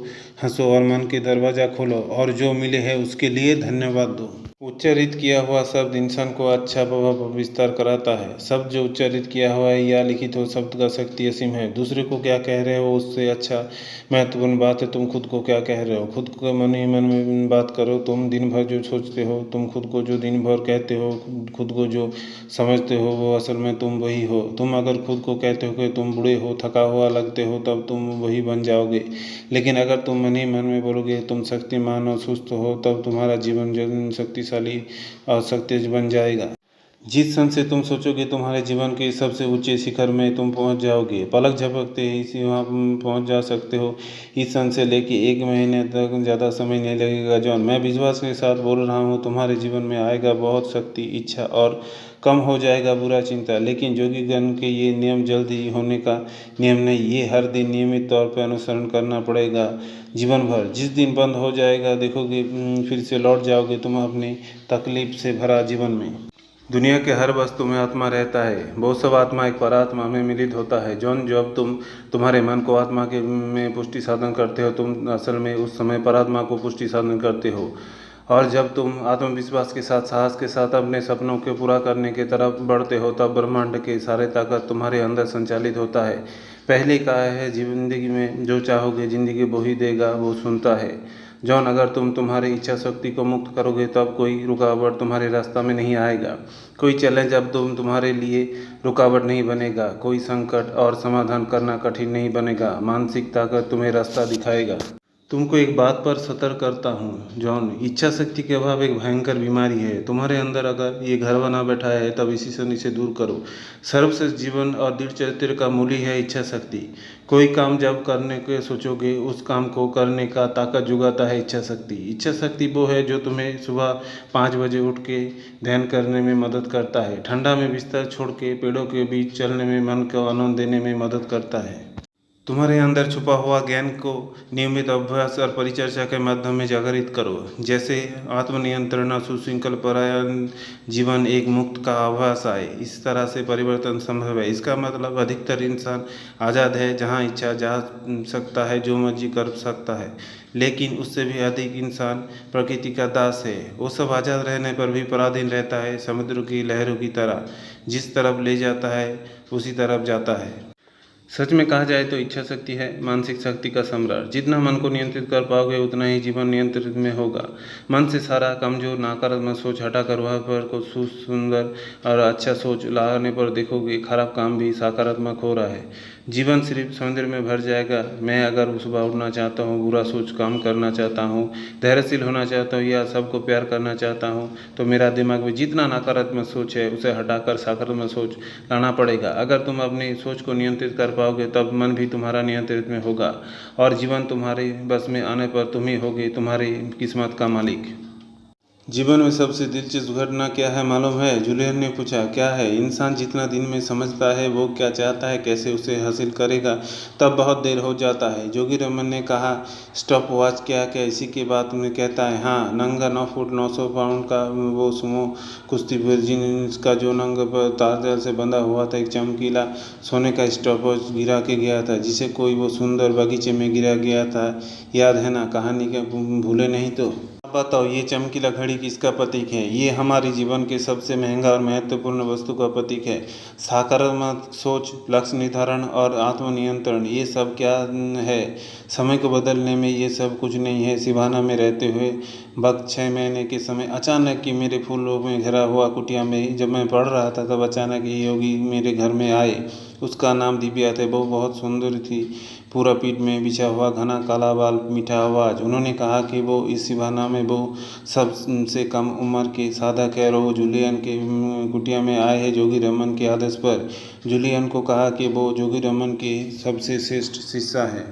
हंसो और मन के दरवाज़ा खोलो और जो मिले है उसके लिए धन्यवाद दो। उच्चारित किया हुआ शब्द इंसान को अच्छा प्रभाव विस्तार कराता है। शब्द जो उच्चारित किया हुआ है या लिखित हो, शब्द का शक्ति असीम है। दूसरे को क्या कह रहे हो उससे अच्छा महत्वपूर्ण बात है तुम खुद को क्या कह रहे हो। खुद को मन ही मन में बात करो। तुम दिन भर जो सोचते हो, तुम खुद को जो दिन भर कहते हो, खुद को जो समझते हो, वो असल में तुम वही हो। तुम अगर खुद को कहते हो कि तुम बूढ़े हो, थका हुआ लगते हो, तब तुम वही बन जाओगे। लेकिन अगर तुम मन ही मन में बोलोगे तुम शक्तिमान और सुस्त हो, तब तुम्हारा जीवन शक्तिशाली और शक्ति बन जाएगा। जिस क्षण से तुम सोचोगे तुम्हारे जीवन के सबसे ऊंचे शिखर में तुम पहुंच जाओगे। पलक झपकते ही इसी वहाँ पहुंच जा सकते हो। इस क्षण से लेके 1 महीने तक ज़्यादा समय नहीं लगेगा जॉन। मैं विश्वास के साथ बोल रहा हूँ, तुम्हारे जीवन में आएगा बहुत शक्ति, इच्छा और कम हो जाएगा बुरा चिंता। लेकिन जोगीगण के ये नियम जल्दी होने का नियम नहीं, ये हर दिन नियमित तौर पर अनुसरण करना पड़ेगा जीवन भर। जिस दिन बंद हो जाएगा देखोगे फिर से लौट जाओगे तुम अपनी तकलीफ से भरा जीवन में। दुनिया के हर वस्तु में आत्मा रहता है। वो सब आत्मा एक परात्मा में मिलित होता है। जॉन, जब तुम्हारे मन को आत्मा के में पुष्टि साधन करते हो, तुम असल में उस समय परात्मा को पुष्टि साधन करते हो। और जब तुम आत्मविश्वास के साथ, साहस के साथ अपने सपनों को पूरा करने की तरफ बढ़ते हो, तब ब्रह्मांड के सारे ताकत तुम्हारे अंदर संचालित होता है। पहले कहा है, जिंदगी में जो चाहोगे जिंदगी वो ही देगा, वो सुनता है। जॉन, अगर तुम तुम्हारी इच्छा शक्ति को मुक्त करोगे तब कोई रुकावट तुम्हारे रास्ता में नहीं आएगा। कोई चैलेंज अब तुम्हारे लिए रुकावट नहीं बनेगा। कोई संकट और समाधान करना कठिन नहीं बनेगा। मानसिक ताकत तुम्हें रास्ता दिखाएगा। तुमको एक बात पर सतर्क करता हूँ जॉन, इच्छा शक्ति के अभाव एक भयंकर बीमारी है तुम्हारे अंदर। अगर ये घर बना बैठा है तब इसी से इसे दूर करो। सर्वश्रेष्ठ जीवन और दृढ़ चरित्र का मूल ही है इच्छा शक्ति। कोई काम जब करने के सोचोगे, उस काम को करने का ताकत जुगाता है इच्छा शक्ति। इच्छा शक्ति वो है जो तुम्हें सुबह 5 बजे उठ के ध्यान करने में मदद करता है, ठंडा में बिस्तर छोड़ के पेड़ों के बीच चलने में मन को आनंद देने में मदद करता है। तुम्हारे अंदर छुपा हुआ ज्ञान को नियमित अभ्यास और परिचर्चा के माध्यम में जागृत करो। जैसे आत्मनियंत्रण और सुशृंखल परायण जीवन एक मुक्त का आभास आए, इस तरह से परिवर्तन संभव है। इसका मतलब अधिकतर इंसान आज़ाद है, जहाँ इच्छा जा सकता है, जो मर्जी कर सकता है। लेकिन उससे भी अधिक इंसान प्रकृति का दास है। वो सब आज़ाद रहने पर भी पराधीन रहता है, समुद्र की लहरों की तरह। जिस तरफ ले जाता है उसी तरफ जाता है। सच में कहा जाए तो इच्छा शक्ति है मानसिक शक्ति का सम्राट। जितना मन को नियंत्रित कर पाओगे उतना ही जीवन नियंत्रित में होगा। मन से सारा कमजोर नकारात्मक सोच हटाकर वहाँ पर को सुंदर और अच्छा सोच लाने पर देखोगे खराब काम भी सकारात्मक हो रहा है। जीवन सिर्फ सौंदर्य में भर जाएगा। मैं अगर सुबह उठना चाहता हूँ, बुरा सोच काम करना चाहता हूँ, धैर्यशील होना चाहता हूँ या सबको प्यार करना चाहता हूँ, तो मेरा दिमाग में जितना नकारात्मक सोच है उसे हटाकर सकारात्मक सोच लाना पड़ेगा। अगर तुम अपनी सोच को नियंत्रित कर पाओगे तब मन भी तुम्हारा नियंत्रित में होगा और जीवन तुम्हारे बस में आने पर तुम ही होगे तुम्हारी किस्मत का मालिक। जीवन में सबसे दिलचस्प घटना क्या है मालूम है? जूलियन ने पूछा। क्या है? इंसान जितना दिन में समझता है वो क्या चाहता है, कैसे उसे हासिल करेगा, तब बहुत देर हो जाता है। जोगी रमन ने कहा। स्टॉप वॉच क्या क्या इसी के बात में कहता है? हाँ, नंगा 9 फुट 900 पाउंड का वो सुमो कुश्ती वर्जिन का जो नंग पर तारजाल से बंधा हुआ था, एक चमकीला सोने का स्टॉप वॉच गिरा के गया था, जिसे कोई वो सुंदर बगीचे में गिरा गया था। याद है ना? कहानी के भूले नहीं तो? अब बताओ, ये चमकीला घड़ी किसका प्रतीक है? ये हमारे जीवन के सबसे महंगा और महत्वपूर्ण वस्तु का प्रतीक है। सकारात्मक सोच, लक्ष्य निर्धारण और आत्मनियंत्रण, ये सब क्या है? समय को बदलने में ये सब कुछ नहीं है। सिवाना में रहते हुए वक्त 6 महीने के समय अचानक कि मेरे फूलों में घिरा हुआ कुटिया में जब मैं पढ़ रहा था, तब अचानक ये योगी मेरे घर में आए। उसका नाम दिव्या था। वो बहुत सुंदर थी। पूरा पीठ में बिछा हुआ, घना काला बाल, मीठा आवाज़। उन्होंने कहा कि वो इस सिवाना में वो सबसे कम उम्र के साधक है और वो जूलियन के कुटिया में आए हैं जोगी रमन के आदेश पर। जूलियन को कहा कि वो जोगी रमन के सबसे श्रेष्ठ शिष्य है।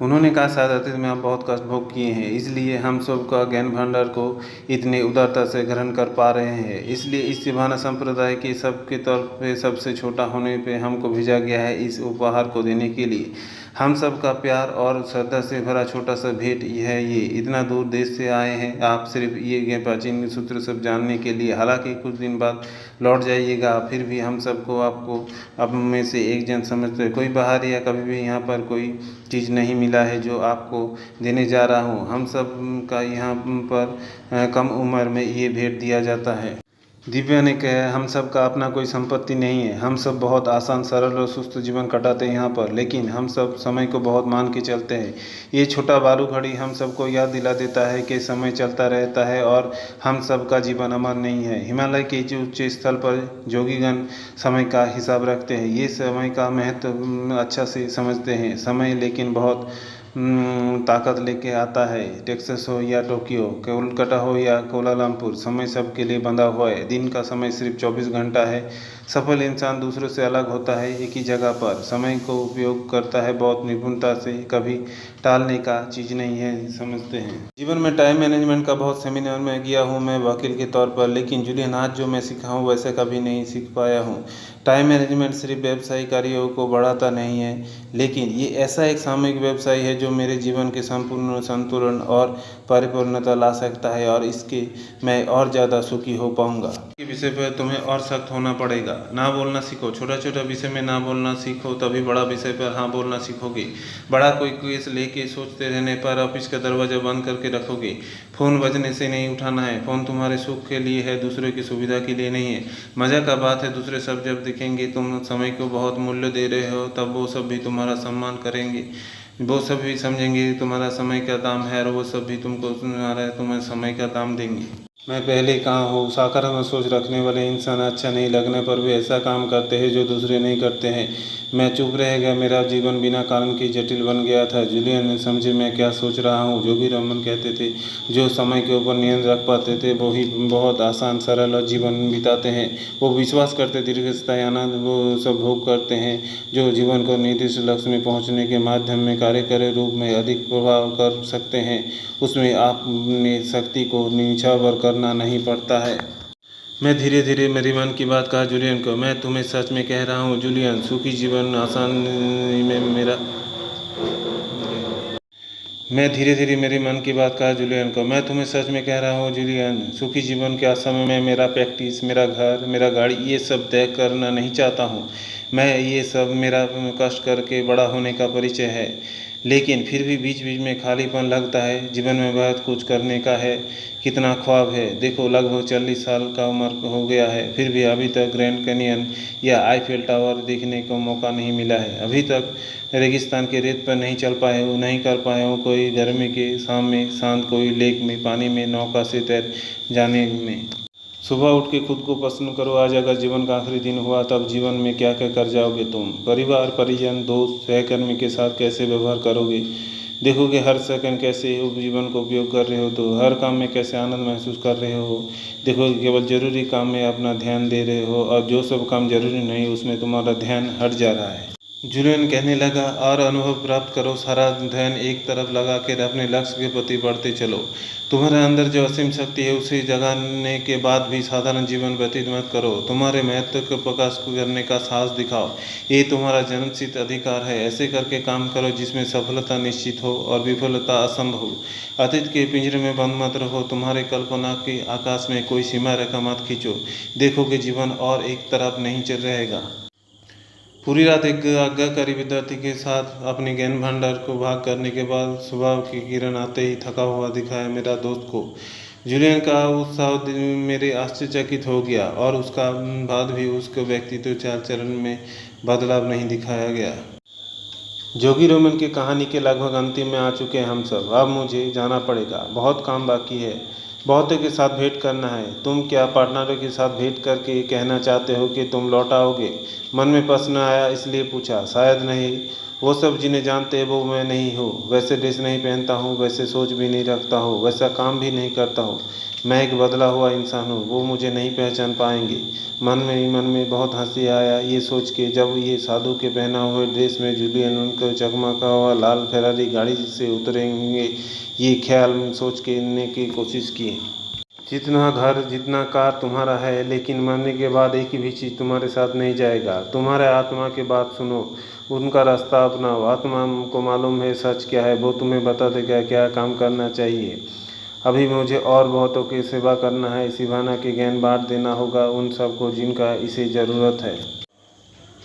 उन्होंने कहा, शायद अतीत में आप बहुत कष्ट भोग किए हैं, इसलिए हम सब का ज्ञान भंडार को इतने उदारता से ग्रहण कर पा रहे हैं। इसलिए इस सिवाना संप्रदाय के सबके तौर पे सबसे छोटा होने पे हमको भेजा गया है इस उपहार को देने के लिए। हम सब का प्यार और श्रद्धा से भरा छोटा सा भेंट है ये। इतना दूर देश से आए हैं आप सिर्फ ये प्राचीन सूत्र सब जानने के लिए। हालांकि कुछ दिन बाद लौट जाइएगा, फिर भी हम सबको आपको अब में से एक जन समझते हैं। कोई बाहर या कभी भी यहाँ पर कोई चीज़ नहीं मिला है जो आपको देने जा रहा हूँ। हम सब का यहाँ पर कम उम्र में ये भेंट दिया जाता है। दिव्या ने कहा, हम सब का अपना कोई संपत्ति नहीं है। हम सब बहुत आसान, सरल और सुस्त जीवन कटाते हैं यहाँ पर, लेकिन हम सब समय को बहुत मान के चलते हैं। ये छोटा बालू घड़ी हम सबको याद दिला देता है कि समय चलता रहता है और हम सब का जीवन अमर नहीं है। हिमालय के उच्च स्थल पर जोगीगण समय का हिसाब रखते हैं। ये समय का महत्व अच्छा से समझते हैं। समय लेकिन बहुत ताकत लेके आता है। टेक्सास हो या टोक्यो, कोलकाता हो या कोलालमपुर, समय सबके लिए बंधा हुआ है। दिन का समय सिर्फ 24 घंटा है। सफल इंसान दूसरों से अलग होता है। एक ही जगह पर समय को उपयोग करता है बहुत निपुणता से, कभी टालने का चीज़ नहीं है, समझते हैं। जीवन में टाइम मैनेजमेंट का बहुत सेमिनार में गया हूँ मैं वकील के तौर पर, लेकिन जूलियन आज जो मैं सीखा हूँ वैसे कभी नहीं सीख पाया हूँ। टाइम मैनेजमेंट सिर्फ व्यवसायिक कार्यों को बढ़ाता नहीं है, लेकिन ये ऐसा एक सामूहिक व्यवसाय है जो मेरे जीवन के संपूर्ण संतुलन और परिपूर्णता ला सकता है, और इसके मैं और ज़्यादा सुखी हो पाऊंगा। के विषय पर तुम्हें और सख्त होना पड़ेगा। ना बोलना सीखो। छोटा छोटा विषय में ना बोलना सीखो, तभी बड़ा विषय पर हाँ बोलना सीखोगे। बड़ा कोई केस लेके सोचते रहने पर ऑफिस का दरवाज़ा बंद करके रखोगे। फ़ोन बजने से नहीं उठाना है। फ़ोन तुम्हारे सुख के लिए है, दूसरे की सुविधा के लिए नहीं है। मज़ा का बात है, दूसरे सब जब दिखेंगे तुम समय को बहुत मूल्य दे रहे हो, तब वो सब भी तुम्हारा सम्मान करेंगे। वो सब भी समझेंगे तुम्हारा समय का दाम है, और वो सब भी तुम्हें समय का दाम देंगे। मैं पहले कहाँ हूँ। सकारात्मक सोच रखने वाले इंसान अच्छा नहीं लगने पर भी ऐसा काम करते हैं जो दूसरे नहीं करते हैं। मैं चुप रह गया। मेरा जीवन बिना कारण के जटिल बन गया था। जूलियन ने समझे मैं क्या सोच रहा हूँ। जोगी रमन कहते थे, जो समय के ऊपर नियंत्रण रख पाते थे वो ही बहुत आसान, सरल और जीवन बिताते हैं। वो विश्वास करते दीर्घस्थायी आनंद वो सब भोग करते हैं जो जीवन को निर्दिष्ट लक्ष्य में पहुँचने के माध्यम में कार्य करे रूप में अधिक प्रभाव कर सकते हैं। उसमें अपनी शक्ति को निछावर करना नहीं पड़ता है। मैं धीरे धीरे मेरे मन की बात कहा जूलियन को। मैं तुम्हें सच में कह रहा हूँ जूलियन, सुखी जीवन आसान में मेरा मैं धीरे धीरे मेरे मन की बात कहा जूलियन को। मैं तुम्हें सच में कह रहा हूँ जूलियन, सुखी जीवन के आश्रम में मेरा प्रैक्टिस, मेरा घर, मेरा गाड़ी, ये सब तय करना नहीं चाहता हूँ मैं। ये सब मेरा कष्ट करके बड़ा होने का परिचय है। लेकिन फिर भी बीच बीच में खालीपन लगता है। जीवन में बहुत कुछ करने का है। कितना ख्वाब है। देखो, लगभग 40 साल का उम्र हो गया है, फिर भी अभी तक ग्रैंड कैनियन या आईफेल टावर देखने को मौका नहीं मिला है। अभी तक रेगिस्तान के रेत पर नहीं चल पाए हूँ, नहीं कर पाए हूँ कोई गर्मी के शाम में शांत कोई लेक में पानी में नौका से तैर जाने में। सुबह उठ के खुद को प्रश्न करो, आज अगर जीवन का आखिरी दिन हुआ तब जीवन में क्या क्या कर जाओगे तुम? परिवार, परिजन, दोस्त, सहकर्मी के साथ कैसे व्यवहार करोगे? देखोगे हर सेकंड कैसे जीवन को उपयोग कर रहे हो, तो हर काम में कैसे आनंद महसूस कर रहे हो। देखोगे केवल जरूरी काम में अपना ध्यान दे रहे हो, और जो सब काम जरूरी नहीं उसमें तुम्हारा ध्यान हट जा रहा है। जूलियन कहने लगा, और अनुभव प्राप्त करो, सारा ध्यान एक तरफ लगा कर अपने लक्ष्य के प्रति बढ़ते चलो। तुम्हारे अंदर जो असीम शक्ति है उसे जगाने के बाद भी साधारण जीवन व्यतीत मत करो। तुम्हारे महत्व को प्रकाश करने का साहस दिखाओ, ये तुम्हारा जन्मसिद्ध अधिकार है। ऐसे करके काम करो जिसमें सफलता निश्चित हो और विफलता असंभव। अतीत के पिंजरे में बंद मत रहो, तुम्हारे कल्पना के आकाश में कोई सीमा रेखा मत खींचो। देखोगे जीवन और एक तरफ नहीं चल रहेगा। पूरी रात एक आज्ञाकारी विद्यार्थी के साथ अपने ज्ञान भंडार को भाग करने के बाद सुबह की किरण आते ही थका हुआ दिखाया मेरा दोस्त को। जूलियन का उत्साह मेरे आश्चर्यचकित हो गया और उसका बाद भी उसके व्यक्तित्व चाल चलन में बदलाव नहीं दिखाया गया। जोगी रोमन की कहानी के लगभग अंतिम में आ चुके हैं हम सब। अब मुझे जाना पड़ेगा, बहुत काम बाकी है। बहुतों के साथ भेंट करना है। तुम क्या पार्टनरों के साथ भेंट करके कहना चाहते हो कि तुम लौट आओगे? मन में प्रश्न आया, इसलिए पूछा। शायद नहीं। वो सब जिन्हें जानते वो मैं नहीं हूँ। वैसे ड्रेस नहीं पहनता हूँ, वैसे सोच भी नहीं रखता हूँ, वैसा काम भी नहीं करता हूँ। मैं एक बदला हुआ इंसान हूँ, वो मुझे नहीं पहचान पाएंगे। मन में बहुत हंसी आया ये सोच के जब ये साधु के पहना हुए ड्रेस में जूलियन उनको चकमका हुआ लाल फेरारी गाड़ी से उतरेंगे। ये ख्याल सोच के ने की कोशिश की। जितना घर जितना कार तुम्हारा है, लेकिन मरने के बाद एक भी चीज़ तुम्हारे साथ नहीं जाएगा। तुम्हारे आत्मा की बात सुनो, उनका रास्ता अपनाओ। आत्मा को मालूम है सच क्या है, वो तुम्हें बता देगा क्या काम करना चाहिए। अभी मुझे और बहुतों की सेवा करना है। शिवाना के ज्ञान बांट देना होगा उन सबको जिनका इसे ज़रूरत है।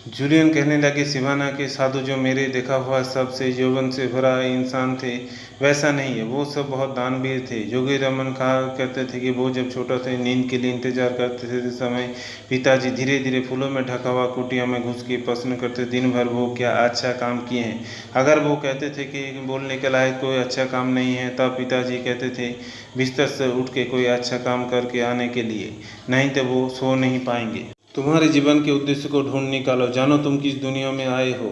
जूलियन कहने लगे, शिवाना के साधु जो मेरे देखा हुआ सबसे यौवन से भरा इंसान थे, वैसा नहीं है। वो सब बहुत दानवीर थे। जोगी रमन कहा कहते थे कि वो जब छोटा थे नींद के लिए इंतजार करते थे समय पिताजी धीरे धीरे फूलों में ढका हुआ कुटिया में घुस के प्रश्न करते दिन भर वो क्या अच्छा काम किए हैं। अगर वो कहते थे कि बोलने के लायक कोई अच्छा काम नहीं है, तब पिताजी कहते थे बिस्तर से उठ के कोई अच्छा काम करके आने के लिए, नहीं तो वो सो नहीं पाएंगे। तुम्हारे जीवन के उद्देश्य को ढूंढ निकालो। जानो तुम किस दुनिया में आए हो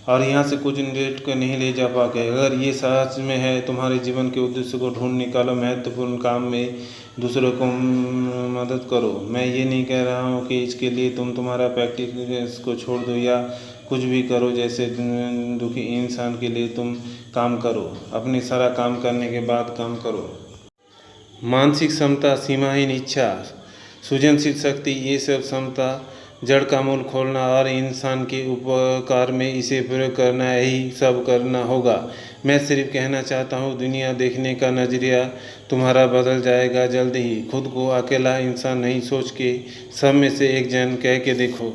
और यहाँ से कुछ डेट को नहीं ले जा पाओगे। अगर ये सच में है, तुम्हारे जीवन के उद्देश्य को ढूंढ निकालो। महत्वपूर्ण काम में दूसरों को मदद करो। मैं ये नहीं कह रहा हूँ कि इसके लिए तुम तुम्हारा प्रैक्टिस को छोड़ दो या कुछ भी करो। जैसे दुखी इंसान के लिए तुम काम करो, अपने सारा काम करने के बाद काम करो। मानसिक क्षमता, सीमाहीन इच्छा, सृजनशील शक्ति, ये सब क्षमता जड़ का मूल खोलना और इंसान के उपकार में इसे प्रयोग करना, यही सब करना होगा। मैं सिर्फ कहना चाहता हूँ, दुनिया देखने का नज़रिया तुम्हारा बदल जाएगा जल्द ही। खुद को अकेला इंसान नहीं सोच के सब में से एक जन कह के देखो।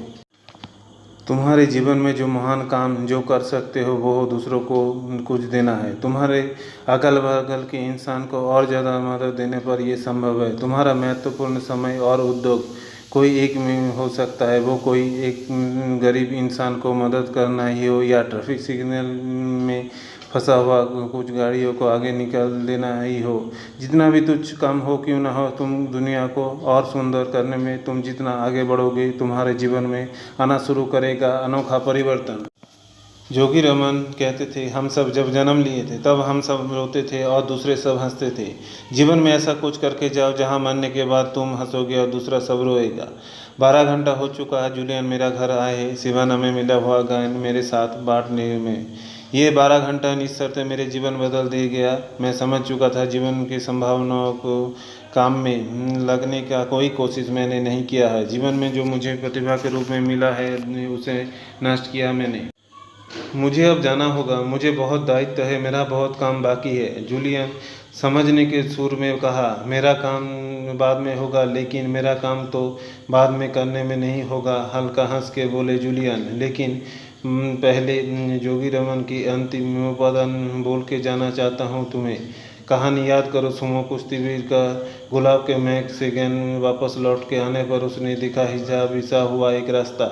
तुम्हारे जीवन में जो महान काम जो कर सकते हो वो दूसरों को कुछ देना है। तुम्हारे अगल बगल के इंसान को और ज़्यादा मदद देने पर यह संभव है। तुम्हारा महत्वपूर्ण समय और उद्योग कोई एक में हो सकता है। वो कोई एक गरीब इंसान को मदद करना ही हो या ट्रैफिक सिग्नल में फंसा हुआ कुछ गाड़ियों को आगे निकाल देना ही हो। जितना भी तुच्छ काम हो क्यों ना हो, तुम दुनिया को और सुंदर करने में तुम जितना आगे बढ़ोगे, तुम्हारे जीवन में आना शुरू करेगा अनोखा परिवर्तन। जोगी रमन कहते थे, हम सब जब जन्म लिए थे तब हम सब रोते थे और दूसरे सब हंसते थे। जीवन में ऐसा कुछ करके जाओ जहाँ मरने के बाद तुम हंसोगे और दूसरा सब रोएगा। 12 घंटा हो चुका है। जूलियन मेरा घर आए है। शिवाना में मिला हुआ गायन मेरे साथ बांटने में ये 12 घंटा निश्चर्त मेरे जीवन बदल दे गया। मैं समझ चुका था जीवन की संभावनाओं को काम में लगने का कोई कोशिश मैंने नहीं किया है। जीवन में जो मुझे प्रतिभा के रूप में मिला है उसे नष्ट किया मैंने। मुझे अब जाना होगा। मुझे बहुत दायित्व है, मेरा बहुत काम बाकी है। जूलियन समझने के सुर में कहा, मेरा काम बाद में होगा, लेकिन मेरा काम तो बाद में करने में नहीं होगा। हल्का हंस के बोले जूलियन। लेकिन पहले जोगी रमन की अंतिम उपादान बोल के जाना चाहता हूँ तुम्हें। कहानी याद करो, सुमो कुश्तीवीर का गुलाब के महक से ज्ञान वापस लौट के आने पर उसने देखा हिजाब बिछा हुआ एक रास्ता।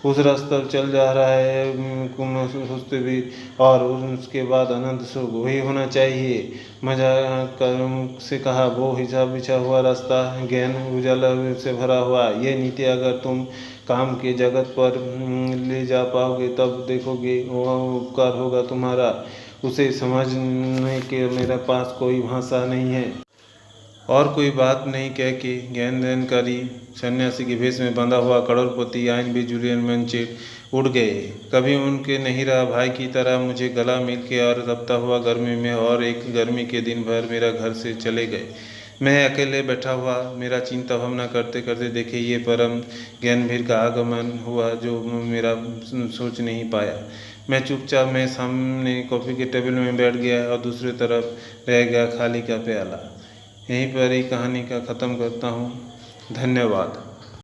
उस रास्ते पर चल जा रहा है कुश्तीवीर और उसके बाद अनंत सुख वही होना चाहिए। मजाक से कहा, वो हिजाब बिछा हुआ रास्ता ज्ञान उजाला से भरा हुआ। ये नीति अगर तुम काम के जगत पर ले जा पाओगे तब देखोगे वह उपकार होगा तुम्हारा। उसे समझने के मेरे पास कोई भाषा नहीं है। और कोई बात नहीं कह के ज्ञानदानकारी सन्यासी के भेष में बंधा हुआ करोड़पति आयन भी जूलियन मनचेट उड़ गए। कभी उनके नहीं रहा भाई की तरह मुझे गला मिल के और तपता हुआ गर्मी में, और एक गर्मी के दिन भर मेरा घर से चले गए। मैं अकेले बैठा हुआ मेरा चिंता भावना करते करते देखे ये परम ज्ञानवीर का आगमन हुआ जो मेरा सोच नहीं पाया। मैं चुपचाप मैं सामने कॉफ़ी के टेबल में बैठ गया और दूसरी तरफ रह गया खाली का प्याला। यहीं पर ही कहानी का ख़त्म करता हूँ। धन्यवाद।